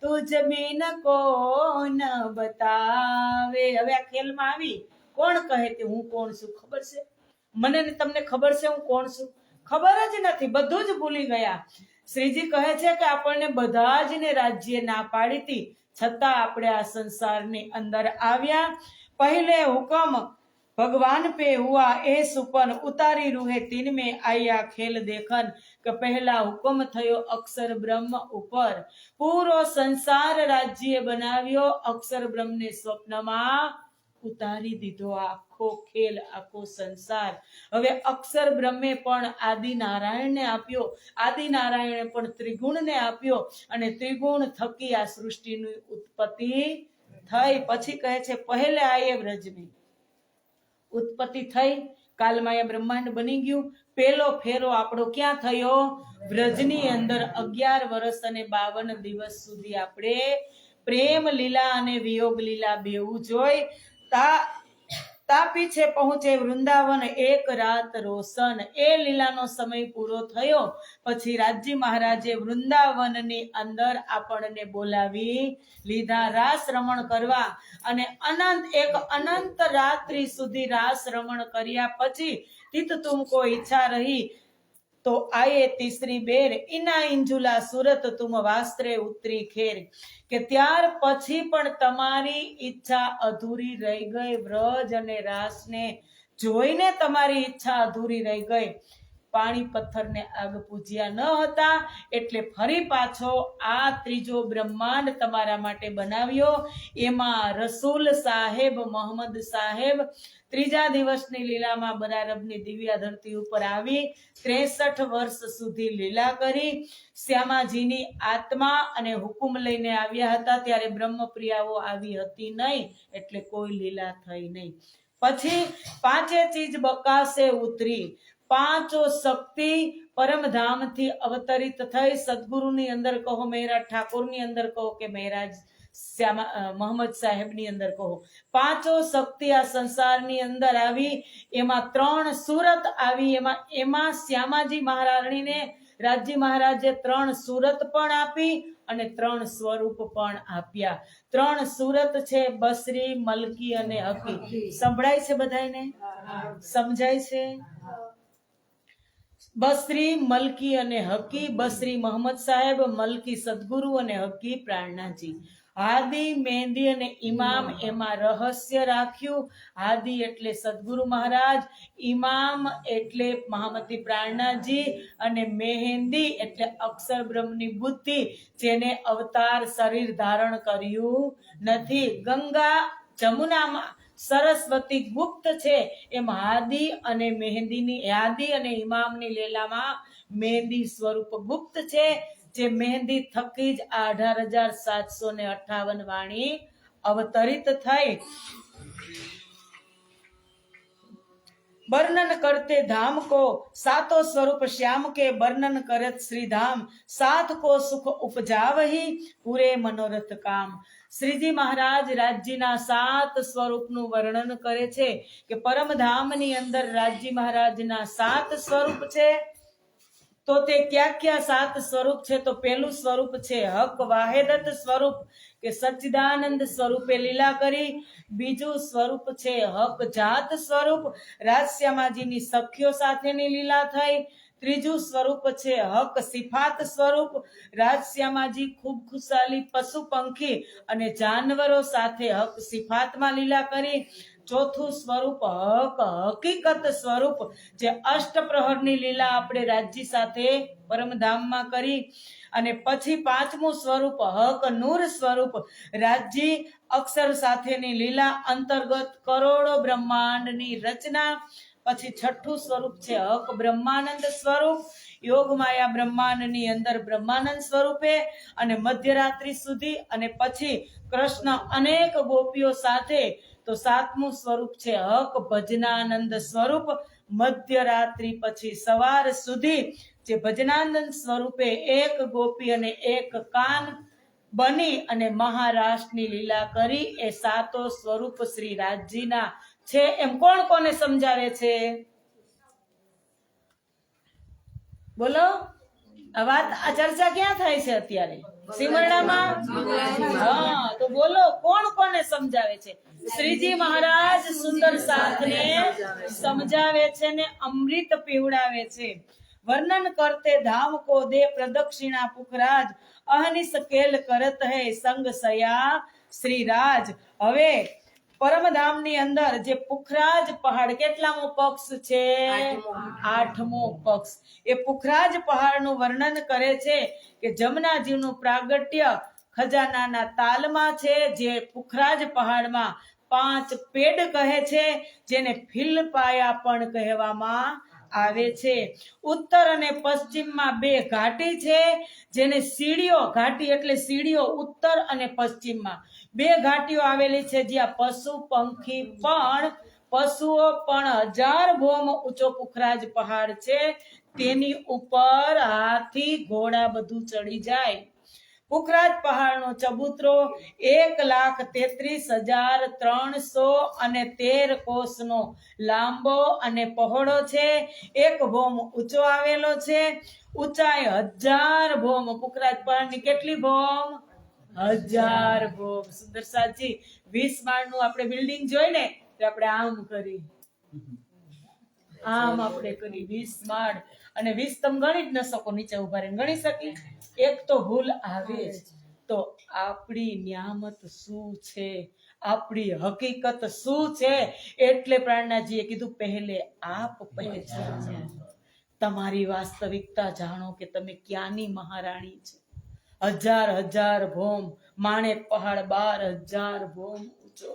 तुझ बिन कौन बतावे હવે આ ખેલમાં આવી કોણ કહે કે હું કોણ છું ખબર છે મને ને તમને ખબર છે હું કોણ છું ખબર જ નથી બધું જ ભૂલી ગયા શ્રીજી કહે છે કે આપણને બધા જ ને રાજ્ય ના પાડી હતી છતાં આપણે આ સંસારની અંદર આવ્યા પહેલે હુકમ भगवान पे हुआ ए सुपन उतारी रूहे तीन में आया खेल देखन કે પહેલા હુકમ થયો અક્ષર બ્રહ્મ ઉપર પૂરો સંસાર રાજ્ય બનાવ્યો અક્ષર બ્રહ્મને સ્વપ્નમાં ઉતારી દીધો આખો ખેલ આખો સંસાર હવે અક્ષર બ્રહ્મે પણ આદિ નારાયણને આપ્યો આદિ નારાયણે પણ ત્રિગુણને આપ્યો અને ત્રિગુણ થકી આ સૃષ્ટિની ઉત્પત્તિ થઈ પછી કહે છે પહેલે આયે વ્રજમે ઉત્પત્તિ થઈ કાલમાં બ્રહ્માંડ બની ગયું પેલો ફેરો આપણો ક્યાં થયો વ્રજની અંદર 11 વર્ષ અને 52 દિવસ સુધી આપણે પ્રેમ લીલા અને વિયોગ લીલા બેવું જોઈ તાપી છે પહોંચે વૃંદાવન એક રાત રોશન. એ લીલાનો સમય પૂરો થયો પછી રાજી મહારાજે વૃંદાવનની અંદર આપણને બોલાવી લીધા રાસ રમણ કરવા, અને અનંત રાત્રિ સુધી રાસ રમણ કર્યા પછી તિત તુમકો ઈચ્છા રહી તો આયે તીસરી બેર, ઇના ઇંજુલા સુરત તુમ વાસ્ત્રે ઉતરી ખેર. કે ત્યાર પછી પણ તમારી ઈચ્છા અધૂરી રહી ગઈ. વ્રજ અને રાસને જોઈને તમારી ઈચ્છા અધૂરી રહી ગઈ. પાણી પથ્થરને આગ પૂજ્યા ન હતા, એટલે ફરી પાછો આ ત્રીજો બ્રહ્માંડ તમારા માટે બનાવ્યો. એમાં રસૂલ સાહેબ મોહમ્મદ સાહેબ ત્રીજા દિવસની લીલામાં બરારબની દિવ્યા ધરતી ઉપર આવી 63 વર્ષ સુધી લીલા કરી. શ્યામાજીની આત્મા અને હુકુમ લઈને આવ્યા હતા, ત્યારે બ્રહ્મપ્રિયાઓ આવી હતી નહીં, એટલે કોઈ લીલા થઈ નહીં. પછી પાંચે ચીજ બકાસે ઉતરી, પાંચો શક્તિ પરમધામથી અવતરિત થઈ. સદગુરુની અંદર કહો, મહેરાજ ઠાકોરની અંદર કહો, કે મહેરાજ મોહમ્મદ સાહેબની અંદર કહો, પાંચો શક્તિ આ સંસારની અંદર આવી. એમાં 3 સુરત આવી. એમાં શ્યામાજી મહારાણીને રાજી મહારાજે 3 સુરત પણ આપી અને 3 સ્વરૂપ પણ આપ્યા. 3 સુરત છે બસરી, મલકી અને હકી. સંભળાય છે બધાને? સમજાય છે? બસરી, મલકી અને હકી. બસરી મોહમ્મદ સાહેબ, મલકી સદગુરુ અને હકી પ્રાણનાજી. હાદી, મહેંદી અને ઇમામ એમાં રહસ્ય રાખ્યું. હાદી એટલે સદગુરુ મહારાજ, ઇમામ એટલે મહામતી પ્રાણનાજી, અને મહેંદી એટલે અક્ષર બ્રહ્મની બુદ્ધિ, જેને અવતાર શરીર ધારણ કર્યું નથી. ગંગા, જમુનામાં સરસ્વતી ગુપ્ત છે, એમ હાદી અને મહેંદીની, હાદી અને ઇમામની લીલામાં મહેંદી સ્વરૂપ ગુપ્ત છે, જે મહેંદી થકી જ 18,758 વાણી અવતરિત થઈ. वर्णन करते धाम को सातों स्वरूप श्याम के वर्णन करत श्री धाम साथ को सुख उपजावही पूरे मनोरथ काम. શ્રીજી મહારાજ રાજ્યના 7 સ્વરૂપનું વર્ણન કરે છે કે પરમધામની અંદર રાજ્ય મહારાજના 7 સ્વરૂપ છે. તો તે ક્યાં 7 સ્વરૂપ છે? તો પહેલું સ્વરૂપ છે હક વાહેદત સ્વરૂપ, કે સચ્ચિદાનંદ સ્વરૂપે લીલા કરી. બીજું સ્વરૂપ છે હક જાત સ્વરૂપ, રાજશ્યામાજીની સખીઓ સાથેની લીલા થઈ. ત્રીજું સ્વરૂપ છે હક સિફાત સ્વરૂપ, રાજશ્યામાજી ખૂબ ખુશાલી પશુ પંખી અને જાનવરો સાથે હક સિફાતમાં લીલા કરી. ચોથું સ્વરૂપ હક હકીકત સ્વરૂપ, જે અષ્ટપ્રહરની લીલા આપણે રાજ્ય સાથે પરમધામમાં કરી. અને પછી પાંચમું સ્વરૂપ હક નૂર સ્વરૂપ, રાજ્ય અક્ષર સાથેની લીલા અંતર્ગત કરોડો બ્રહ્માંડની રચના. પછી છઠ્ઠું સ્વરૂપ છે હક બ્રહ્માનંદ સ્વરૂપ, યોગ માયા બ્રહ્માંડની અંદર બ્રહ્માનંદ સ્વરૂપે અને મધ્યરાત્રિ સુધી. અને પછી કૃષ્ણ અનેક ગોપીઓ સાથે. તો સાતમું સ્વરૂપ છે હક ભજનાનંદ સ્વરૂપ, મધ્યરાત્રિ પછી સવાર સુધી, જે ભજનાનંદ સ્વરૂપે એક ગોપી અને એક કાન બની અને મહારાષ્ટ્રની લીલા કરી. એ 7 સ્વરૂપ શ્રી રાજજીના છે. એમ કોણ કોને સમજાવે છે? બોલો. આ વાત, આ ચર્ચા ક્યાં થાય છે અત્યારે? સિમરડામાં. હા, તો બોલો, કોણ કોને સમજાવે છે? શ્રીજી મહારાજ સુંદર સાથને સમજાવે છે ને અમૃત પીવડાવે છે. वर्णन करते धाम को दे प्रदक्षिणा पुखराज, अहनिस केल करत है संग सया श्री राज. હવે પરમધામની અંદર જે પુખરાજ પહાડ, કેટલામો પક્ષ છે? 8મો પક્ષ. એ પુખરાજ પહાડનું વર્ણન કરે છે કે જમનાજીનું પ્રાગટ્ય ખજાનાના તાલમાં છે, જે પુખરાજ પહાડમાં 5 પેડ કહે છે, જેને ફિલપાયા પણ કહેવામાં આવે છે. ઉત્તર અને પશ્ચિમમાં 2 ઘાટી છે, જેને સીડીઓ, ઘાટી એટલે સીડીઓ, ઉત્તર અને પશ્ચિમમાં 2 ઘાટીઓ આવેલી છે, જ્યાં પશુ પંખી પણ, પશુઓ પણ 1000 ભોમ ઊંચો પુખરાજ પહાડ છે. તેની ઉપર હાથી ઘોડા બધું ચડી જાય. પુખરાજ પહાડનો ચબૂતરો 1,33,313 કોષનો લાંબો અને પહોળો છે. એક ભોમ ઊંચો આવેલો છે. ઊંચાઈ 1000 ભોમ. પુખરાજ પહાડની કેટલી ભોમ? 1000 ભોમ. સુંદરસાજી 20 માળનું આપણે બિલ્ડિંગ જોઈ ને તો આપણે આમ કરી, આમ આપણે કરી 20 માળ, અને 20 તમે ગણી જ ન શકો, નીચે ઉભા રહીને ગણી શકી? એક તો ભૂલ આવે જ. તો આપણી નિયામત શું છે, આપણી હકીકત શું છે? એટલે પ્રાણનાથજીએ કીધું પહેલે આપ પહેચાનો, તમારી વાસ્તવિકતા જાણો કે તમે ક્યાંની મહારાણી છે. 1000 ભોમ, માણેક પહાડ 12,000 ભોમ ઊંચો,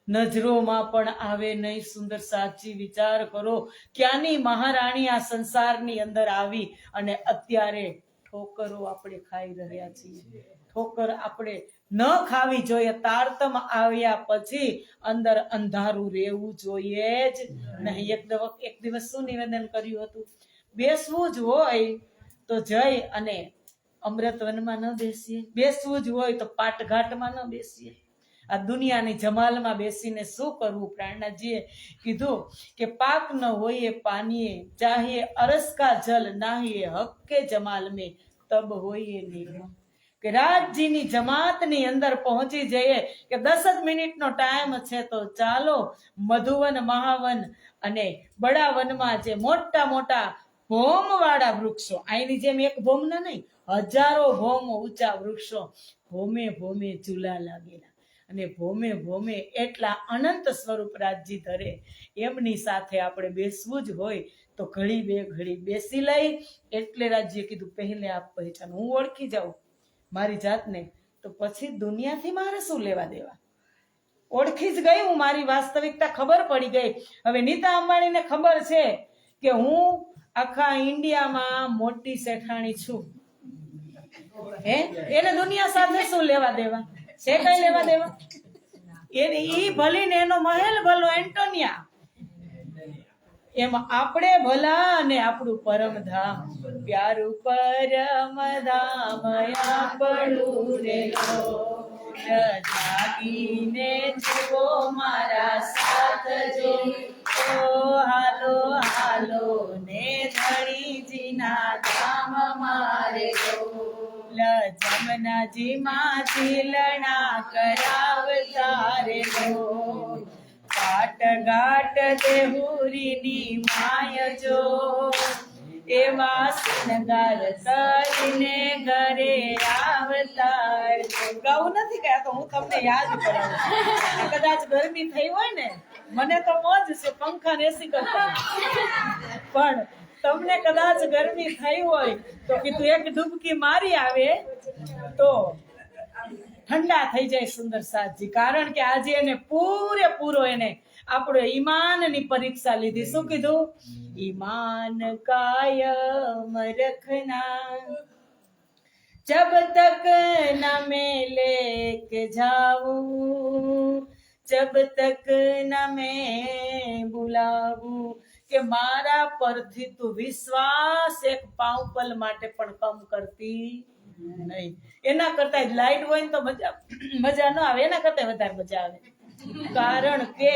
નજરોમાં પણ આવે નહીં. સુંદર સાચી વિચાર કરો, ક્યાંની મહારાણી આ સંસારની અંદર આવી અને અત્યારે ઠોકરો આપણે ખાઈ રહ્યા છીએ. ઠોકર આપણે ન ખાવી જોઈએ. તારતમ આવ્યા પછી અંદર અંધારું રહેવું જોઈએ જ નહીં. એક દિવસ શું નિવેદન કર્યું હતું? બેસવું જ હોય તો જઈ અને અમૃતવનમાં ન બેસીએ, બેસવું જ હોય તો પાટઘાટમાં ન બેસીએ. આ દુનિયાની જમાલમાં બેસીને શું કરવું? પ્રાણનાથજીએ કીધું કે પાક ન હોય પાનીએ, ચાહીએ અરસ કા જલ, નાહીએ હક્કે જમાલ में તબ હોય નહીં. કે રાજજીની જમાતની અંદર પહોંચી જઈએ કે 10 જ મિનિટનો ટાઈમ છે તો ચાલો મધુવન, મહાવન અને બડા વનમાં જે મોટા મોટા ભોમ વાળા વૃક્ષો, અહીંની જેમ એક ભોમ ના નહીં, 1000 ભોમ ઊંચા વૃક્ષો, ભોમે ભોમે ઝૂલા લાગેલા, અને ભોમે ભોમે એટલા અનંત સ્વરૂપ રાજજી ધરે. એમની સાથે આપણે બેસવું જ હોય તો ઘડી બે ઘડી બેસી લઈ. એટલે રાજજીએ કીધું પહેલે આપ પહેચાન. હું ઓળખી જાઉં મારી જાતને તો પછી દુનિયાથી મારે શું લેવા દેવા? ઓળખી જ ગઈ હું, મારી વાસ્તવિકતા ખબર પડી ગઈ. હવે નીતા અંબાણીને ખબર છે કે હું આખા ઇન્ડિયામાં મોટી શેઠાણી છું. એને દુનિયા સાથે શું લેવા દેવા છે? કઈ લેવા દેવા? ઈ ભલી ને એનો મહેલ ભલો એન્ટોનિયા, એમ આપણે ભલા અને આપણું પરમધામ. પ્યારું પરમધામ આપણું રે જાગીને જુઓ મારા સાથ જો, હાલો હાલો ને ધણીજીના ધામ મારે જો. જમનાજી માંથી લણા કરાવતા રે લો, પાટ ઘાટ દેહુરીની માય જો, એવા શણગાર કરીને ઘરે આવતા. ગાવું નથી કે તો હું તમને યાદ કરાવું. કદાચ ગરમી થઈ હોય ને, મને તો મોજ છે પંખા એસી કરતા, પણ તમને કદાચ ગરમી થઈ હોય તો કીધું એક ડૂબકી મારી આવે તો ઠંડા થઈ જાય સુંદર સાજી. કારણ કે આજે એને પૂરેપૂરો એને આપણો ઈમાનની પરીક્ષા લીધી. શું કીધું? ઈમાન કાયમ રખના જબ તક ના મેં લેકે જાઉં, જબ તક ના મેં બુલાવું. કે મારા પરથી તું વિશ્વાસ એક પાઉપલ માટે પણ કમ કરતી નહીં. એના કરતા લાઈટ હોય ને તો મજા ન આવે, એના કરતા વધારે મજા આવે. કારણ કે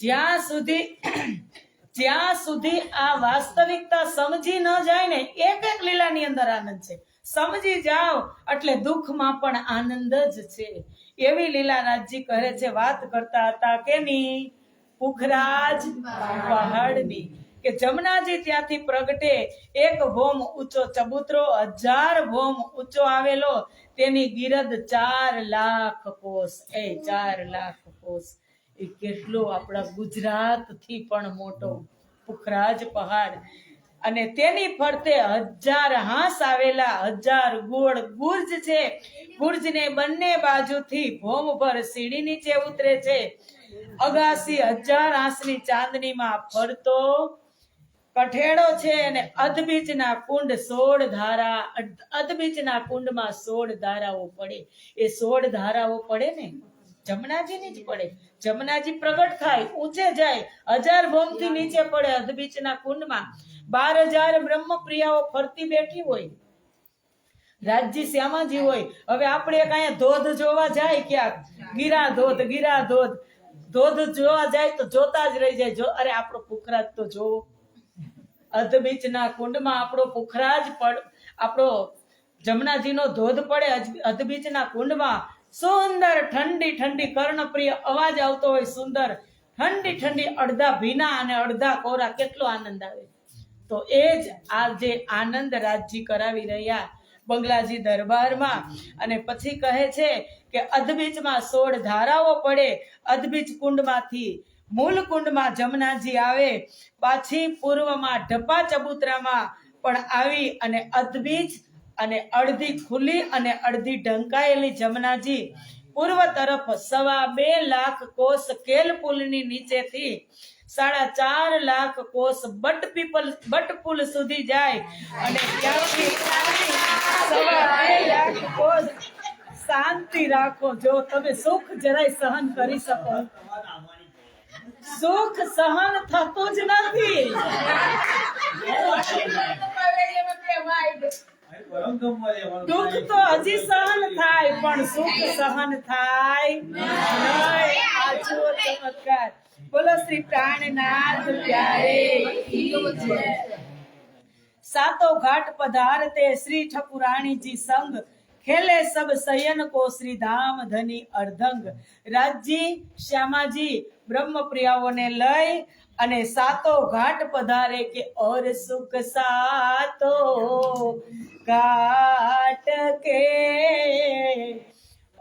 જ્યાં સુધી આ વાસ્તવિકતા સમજી ન જાય ને, એક એક લીલાની અંદર આનંદ છે. સમજી જાઓ એટલે દુઃખમાં પણ આનંદ જ છે. એવી લીલા રાજજી કહે છે. વાત કરતા હતા કેની? પુખરાજ પહાડની. કે જમનાજી ત્યાંથી પ્રગટે, એક ભોમ ઊંચો ચબૂતરો 1000 ભોમ ઊંચો આવેલો, તેની ગિરદ 4 લાખ કોષ. 4 લાખ કોષ એ કેટલો આપણા ગુજરાતથી પણ મોટો પુખરાજ પહાડ. અને તેની ફરતે 1000 હાંસ આવેલા, 1000 ગોળ ગુર્જ છે. ગુર્જને બંને બાજુથી ભોમ પર સીડી નીચે ઉતરે છે. અગાસી 1000 હાંસની ચાંદનીમાં ફરતો કઠેડો છે. અને અધબીજના કુંડ 16 ધારા, અધબીજના કુંડમાં 16 ધારાઓ પડે. એ 16 ધારાઓ પડે ને જમનાજીની જ પડે. જમનાજી પ્રગટ થાય, ઊંચે જાય, 1000 ભોમથી નીચે પડે અધબીજના કુંડમાં. 12000 બ્રહ્મપ્રિયાઓ ફરતી બેઠી હોય. રાજજી શ્યામાજી હોય. હવે આપણે એક અહીંયા ધોધ જોવા જાય, ક્યાંક ગીરા ધોધ જોવા જાય તો જોતા જ રહી જાય. અરે આપણો પુખરાજ તો જોવો, અધબીચના કુંડમાં આપણો પુખરાજ આપણો જમનાજીનો ધોધ પડે અધબીચના કુંડમાં. સુંદર ઠંડી ઠંડી કર્ણપ્રિય અવાજ આવતો હોય, સુંદર ઠંડી ઠંડી, અડધા ભીના અને અડધા કોરા. કેટલો આનંદ આવે. તો એ જ આ જે આનંદ રાજજી કરાવી રહ્યા બંગલાજી દરબારમાં. અને પછી કહે છે કે અધબીચમાં 16 ધારાઓ પડે. અધબીચ કુંડમાંથી મૂળ કુંડમાં જમનાજી આવે, પાછી પૂર્વમાં ઢપા ચબૂતરામાં પણ આવી અને અધબીચ અને અડધી ખુલ્લી અને અડધી ઢંકાયેલી જમનાજી પૂર્વ તરફ 2.25 લાખ કોસ કેલપુલની નીચેથી 4.5 લાખ કોસ બટપુલ સુધી જાય અને ત્યાંથી 2.25 લાખ કોસ. શાંતિ રાખો. જો તમે સુખ જરાય સહન કરી શકો, સુખ સહન થતું જ નથી. દુઃખ તો હજી સહન થાય પણ સુખ સહન થાય નહીં. આ જુઓ ચમત્કાર. બોલો શ્રી પ્રાણનાથ પ્યારે. સાતો ઘાટ પધારતે શ્રી ઠકુરાણી જી સંગ, ખેલે સબ સયન કો શ્રી ધામ ધની અર્ધંગ. રાજજી શ્યામાજી બ્રહ્મપ્રિયાઓને લઈ અને સાતો ઘાટ પધારે કે ઓર સુખ સાતો घाट के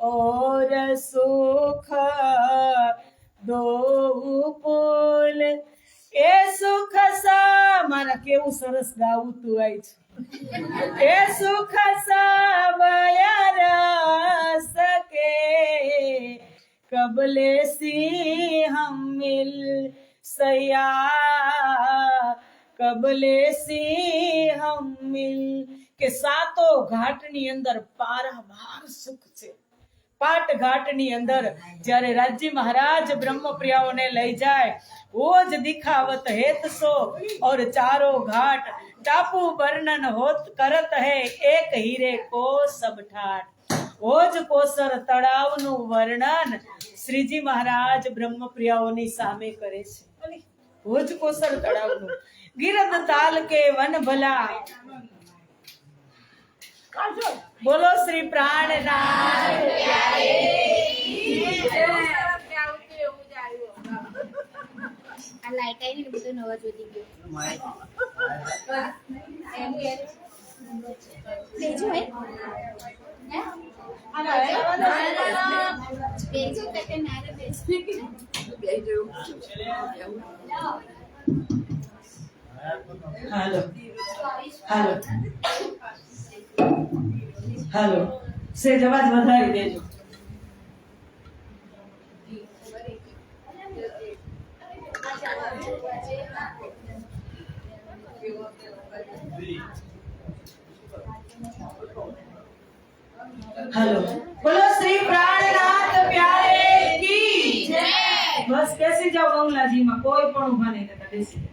और सुख दो पुल. ए सुख सा મારા કેવું સરસ ગાવું આય છે. એ સુખ સા બયરસ કે કબલે સી હમ મિલ સયા, કબલે સી હમ મિલ. કે સાતો ઘાટની અંદર પારાવાર સુખ છે. પાટ ઘાટની અંદર જ્યારે રાજજી મહારાજ બ્રહ્મપ્રિયાઓને લઈ જાય, ઓજ દિખાવત હેત સો और चारों घाट टापू वर्णन होत करत है एक हीरे को सब ठाट. ઓજ કોસર તળાવનું વર્ણન શ્રીજી મહારાજ બ્રહ્મપ્રિયાઓની સામે કરે છે. ઓજ કોસર તળાવનું. ગિરદ તાલ કે વન ભલા. બોલો શ્રી પ્રાણનાથ પ્યારે. આ લાઈટ આવીને બધો નવા જોતી ગયો. બેજો હે? બેજો કે નારે બેજો. હાલો હાલો હાલો. સેજ અવાજ વધારી દેજો. હાલો. બોલો શ્રી પ્રાણનાથ પ્યારે કી જય. બસ બેસી જાઓ બંગલાજીમાં, કોઈ પણ ઉભા નહીં થતા, બેસી જાઓ.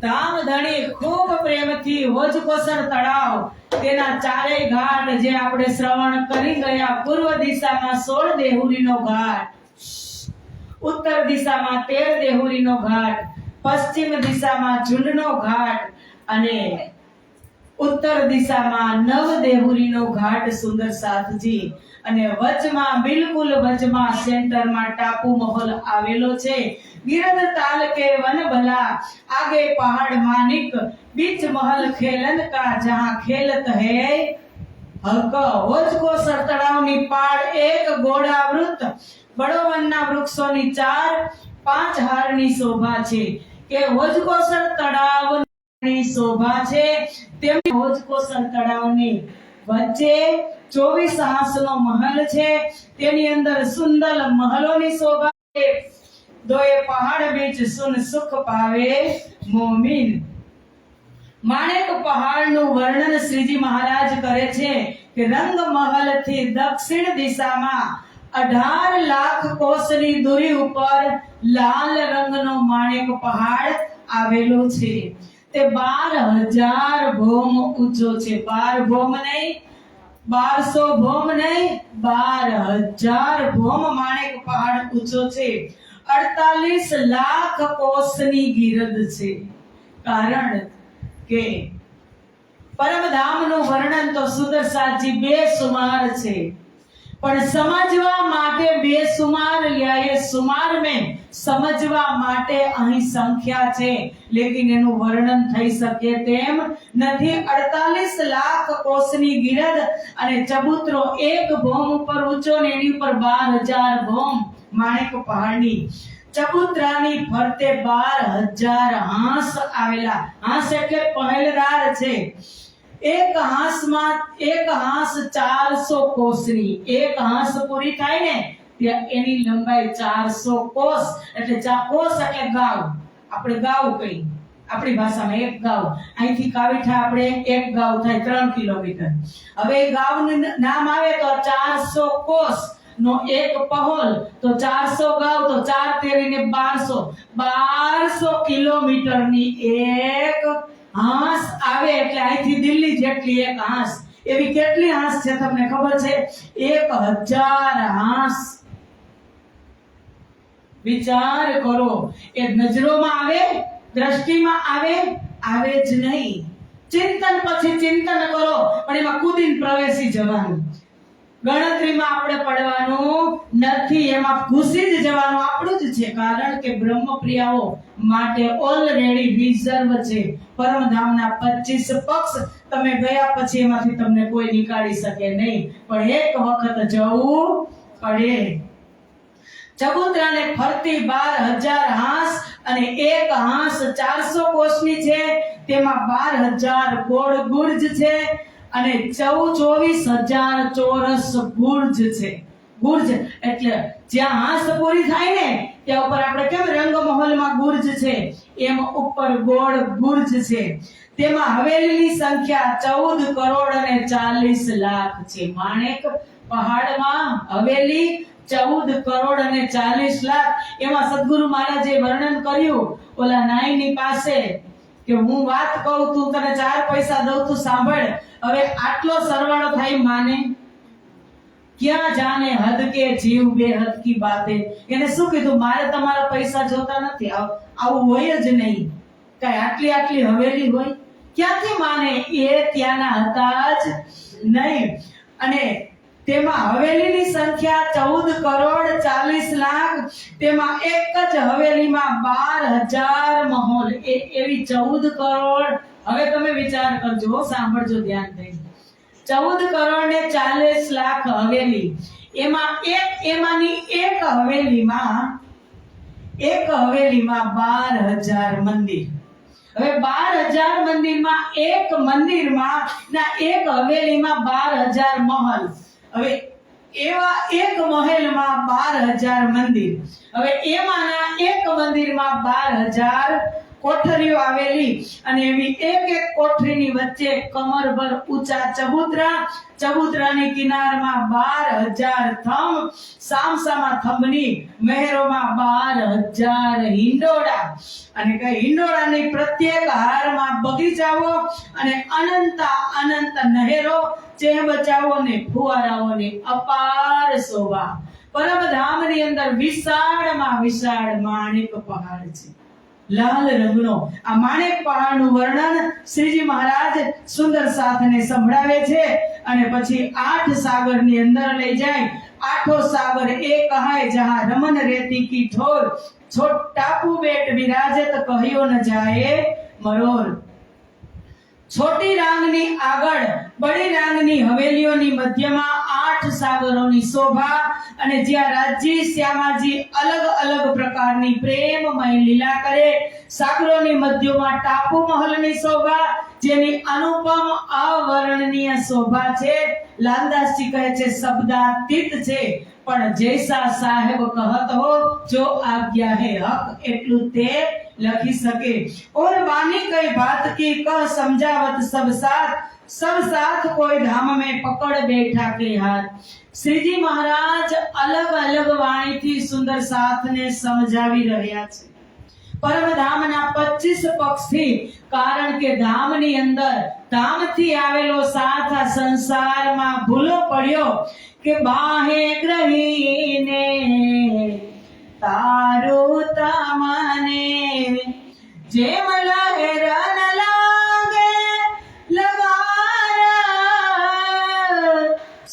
ધામ ધણી ખૂબ પ્રેમથી હોજકોસર તળાવ, તેના ચારેય ઘાટ જે આપણે શ્રવણ કરી ગયા. પૂર્વ દિશામાં 16 દેહુરીનો ઘાટ, ઉત્તર દિશામાં 13 દેહુરીનો ઘાટ, પશ્ચિમ દિશામાં ઝુંડનો ઘાટ અને ઉત્તર દિશામાં 9 દેહુરીનો ઘાટ. સુંદર સાથજી. અને વચમાં બિલકુલ વચમાં સેન્ટરમાં ટાપુ મહલ આવેલો છે. गिरद ताल के वन भला, आगे पहाड़ मानिक, बीच महल खेलन का जहाँ खेलत है हक. હોજકોસર તળાવની પાળ એક ગોળાવૃત બળોવનના વૃક્ષોની 4-5 હારની શોભા છે. કે હોજકોસર તળાવની શોભા છે. તેમ હોજકોસર તળાવની વચ્ચે 24 હાંસનો મહલ છે. તેની અંદર સુંદર મહલોની શોભા છે. दोए पहाड़ बीच सुन सुख पावे मोमिन. माणेक पहाड़ નું વર્ણન શ્રીજી મહારાજ કરે છે કે રંગ મહલ થી દક્ષિણ દિશામાં 18 લાખ કોસની દૂરી ઉપર લાલ રંગનો માણેક પહાડ આવેલો છે. તે 12,000 ભોમ ઊંચો છે. 12 ભોમ નહીં, 1200 ભોમ નહીં, 12,000 ભોમ માણેક પહાડ ઊંચો છે. 48 લાખ કોસની ગીરદ છે. કારણ કે પરમધામનું વર્ણન તો સુદર્શાજી બેસુમાર છે, પણ સમજવા માટે બેસુમાર લ્યાએ સુમાર में સમજવા માટે અહીં સંખ્યા છે, લેકિન એનું વર્ણન થઈ શકે તેમ નથી. 48 લાખ કોસની ગીરદ અને ચબૂતરો એક ભોમ ઉપર ઊંચો ને એની ઉપર 12,000 ભોમ માણેક પહાડની. ચબૂતરાની ફરતે 12,000 હાંસ આવેલા. હાંસ એટલે પહેલદાર છે. એક હાંસમાં એક હાંસ 400 કોસની. એક હાંસ પૂરી થાય ને ત્યાં એની લંબાઈ 400 કોસ. એટલે કોસ એટલે ગાવ. આપણે ગાવ કહી આપણી ભાષામાં એક ગાવ. અહીંથી કાવીઠા આપણે એક ગાવ થાય 3 કિલોમીટર. હવે ગાવનું નામ આવે તો 400 કોસ નો એક પહોલ તો 400 ગાવ તો 4 તેરીને 1200 કિલોમીટરની એક હાંસ આવે. એટલે અહીંથી દિલ્હી જેટલી એક હાંસ. એવી કેટલી હાંસ છે તમને ખબર છે? 1000 હાંસ. વિચાર કરો, એ નજરોમાં આવે, દ્રષ્ટિમાં આવે જ નહીં. ચિંતન પછી ચિંતન કરો, પણ એમાં કૂદીને પ્રવેશી જવાનું. ગણતરીમાં આપણે પડવાનું નથી, એમાં ઘૂસી જ જવાનું આપણું જ છે. કારણ કે બ્રહ્મપ્રિયાઓ માટે ઓલરેડી રિઝર્વ છે. પરમધામના 25 પક્ષ તમે ગયા પછી એમાંથી તમને કોઈ નીકાળી શકે નહીં, પણ એક વખત જવું પડે. ચબૂતરાને ફરતી 12,000 હાંસ અને એક હાંસ 400 કોસની છે. તેમાં 12,000 ગોળ ગુર્જ છે અને 24,000 ચોરસ ગુર્જ છે. ગુર્જ એટલે જ્યાં હાંસ પૂરી થાય ને ત્યાં ઉપર આપણે કેમ રંગમહલમાં ગુર્જ છે એમ ઉપર ગોળ ગુર્જ છે. તેમાં હવેલીની સંખ્યા 14 કરોડ અને 40 લાખ છે. માણેક પહાડમાં હવેલી 14 કરોડ અને 40 લાખ. એમાં સદગુરુ મહારાજે વર્ણન કર્યું ઓલા નાઈની પાસે કે હું વાત કહું, તું તને 4 પૈસા દઉં, તું સાંભળ. હવે આટલો સરવાળો થાય માને ક્યાં જાને હદ કે જીવ બે હદ કી બાતે. એને શું કીધું? મારે તમારા પૈસા જોતા નથી, આવું હોય જ નહીં. કઈ આટલી હવેલી હોય ક્યાંથી માને? એ ત્યાંના હતા જ નહીં. અને તેમાં હવેલીની સંખ્યા 14 કરોડ 40 લાખ. તેમાં એક જ હવેલીમાં 12,000 મહોલ. એવી 14 કરોડ. હવે તમે વિચાર કરજો, સાંભળજો ધ્યાન દઈને. 14 કરોડ ને 40 લાખ હવેલી. એમાંની એક હવેલીમાં 12,000 મંદિર. હવે 12,000 મંદિરમાં એક મંદિરમાં ના એક હવેલીમાં 12,000 મહલ. હવે એવા એક મહેલમાં 12,000 મંદિર. હવે એમાંના એક મંદિરમાં 12,000 કોઠરીઓ આવેલી અને એવી એક કોઠરીની વચ્ચે કમરભર ઊંચા ચબૂતરા. ચબૂતરાની કિનારમાં 12,000 થંભ. સામસામા થંભની મહેરોમાં 12,000 હિંડોળા. અને કઈ હિંડોળાની પ્રત્યેક હારમાં બગીચાઓ અને અનંત નહેરો, ચહેબચાવો ને ફુવારાઓની અપાર શોભા. પરમધામની અંદર વિશાળમાં વિશાળ માણેક પહાડ છે, લાલ રંગનો. આ માણેક પહાડનું વર્ણન શ્રીજી મહારાજ સુંદર સાથને સંભળાવે છે અને પછી 8 સાગરની અંદર લઈ જાય. 8 सागर एक कहाय जहां रमन रेती की ठोर छोट टापू बेट विराजत कहियो न जाए मरोर. छोटी रांगनी આગળ બડી રાંગની હવેલીઓની મધ્યમાં 8 સાગરોની શોભા અને જ્યાં રાજજી શ્યામાજી અલગ અલગ પ્રકારની પ્રેમમય લીલા કરે. સાગરોની મધ્યમાં ટાપુ મહલની શોભા જેની અનુપમ અવર્ણનીય શોભા છે. લાલદાસજી કહે છે શબ્દાતીત છે પણ જૈસા સાહેબ કહત હો જો આજ્ઞા હે હક એટલું તે લખી શકે. और वाणी कई बात की कह समझावत सब साथ कोई धाम में पकड़ बैठा के हाथ. श्रीजी महाराज अलग अलग वाणी थी सुंदर साथ ने समझावी રહ્યા છે પરમધામના 25 પક્ષથી, કારણ કે ધામની અંદર ધામથી આવેલો સાથ આ સંસારમાં ભૂલો પડ્યો કે બાહે ગ્રહીને તારું તમને જેમ લહેર ન લાગે લગાર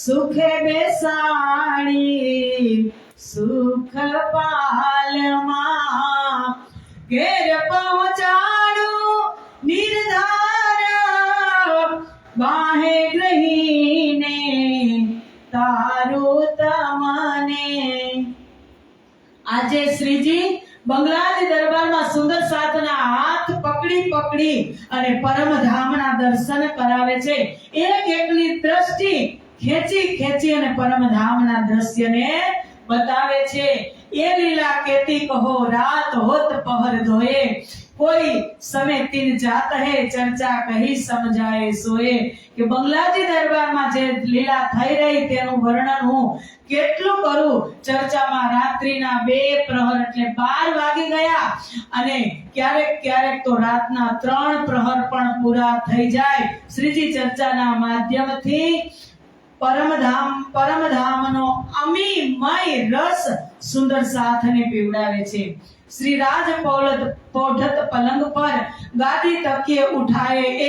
સુખે બેસાડી સુખ પાલમાં ઘેર પહોંચાડું નિર્ધાર બાહે ગ્રહીને તારું તમને। આજે શ્રીજી બંગલાજી દરબારમાં સુંદર સાથના હાથ પકડી પકડી અને પરમધામના દર્શન કરાવે છે। એક એકની દ્રષ્ટિ ખેંચી ખેંચી અને પરમધામના દ્રશ્યને बतावे छे। ये लीला कहती कहो रात होत पहर धोए कोई समय तीन जात है चर्चा कही समझाए सोए કે બંગલાજી દરબારમાં જે લીલા થઈ રહી તેનું વર્ણન હું કેટલું કરું। ચર્ચામાં રાત્રિના 2 પ્રહર એટલે 12 વાગી ગયા અને ક્યારેક ક્યારેક તો રાતના 3 પ્રહર પણ પૂરા થઈ જાય। શ્રીજી ચર્ચાના માધ્યમથી પરમધામનો અમીમય રસ સુંદર સાથને પીવડાવે છે। श्री राज पौधत पलंग पर गादी तकिए उठाए ए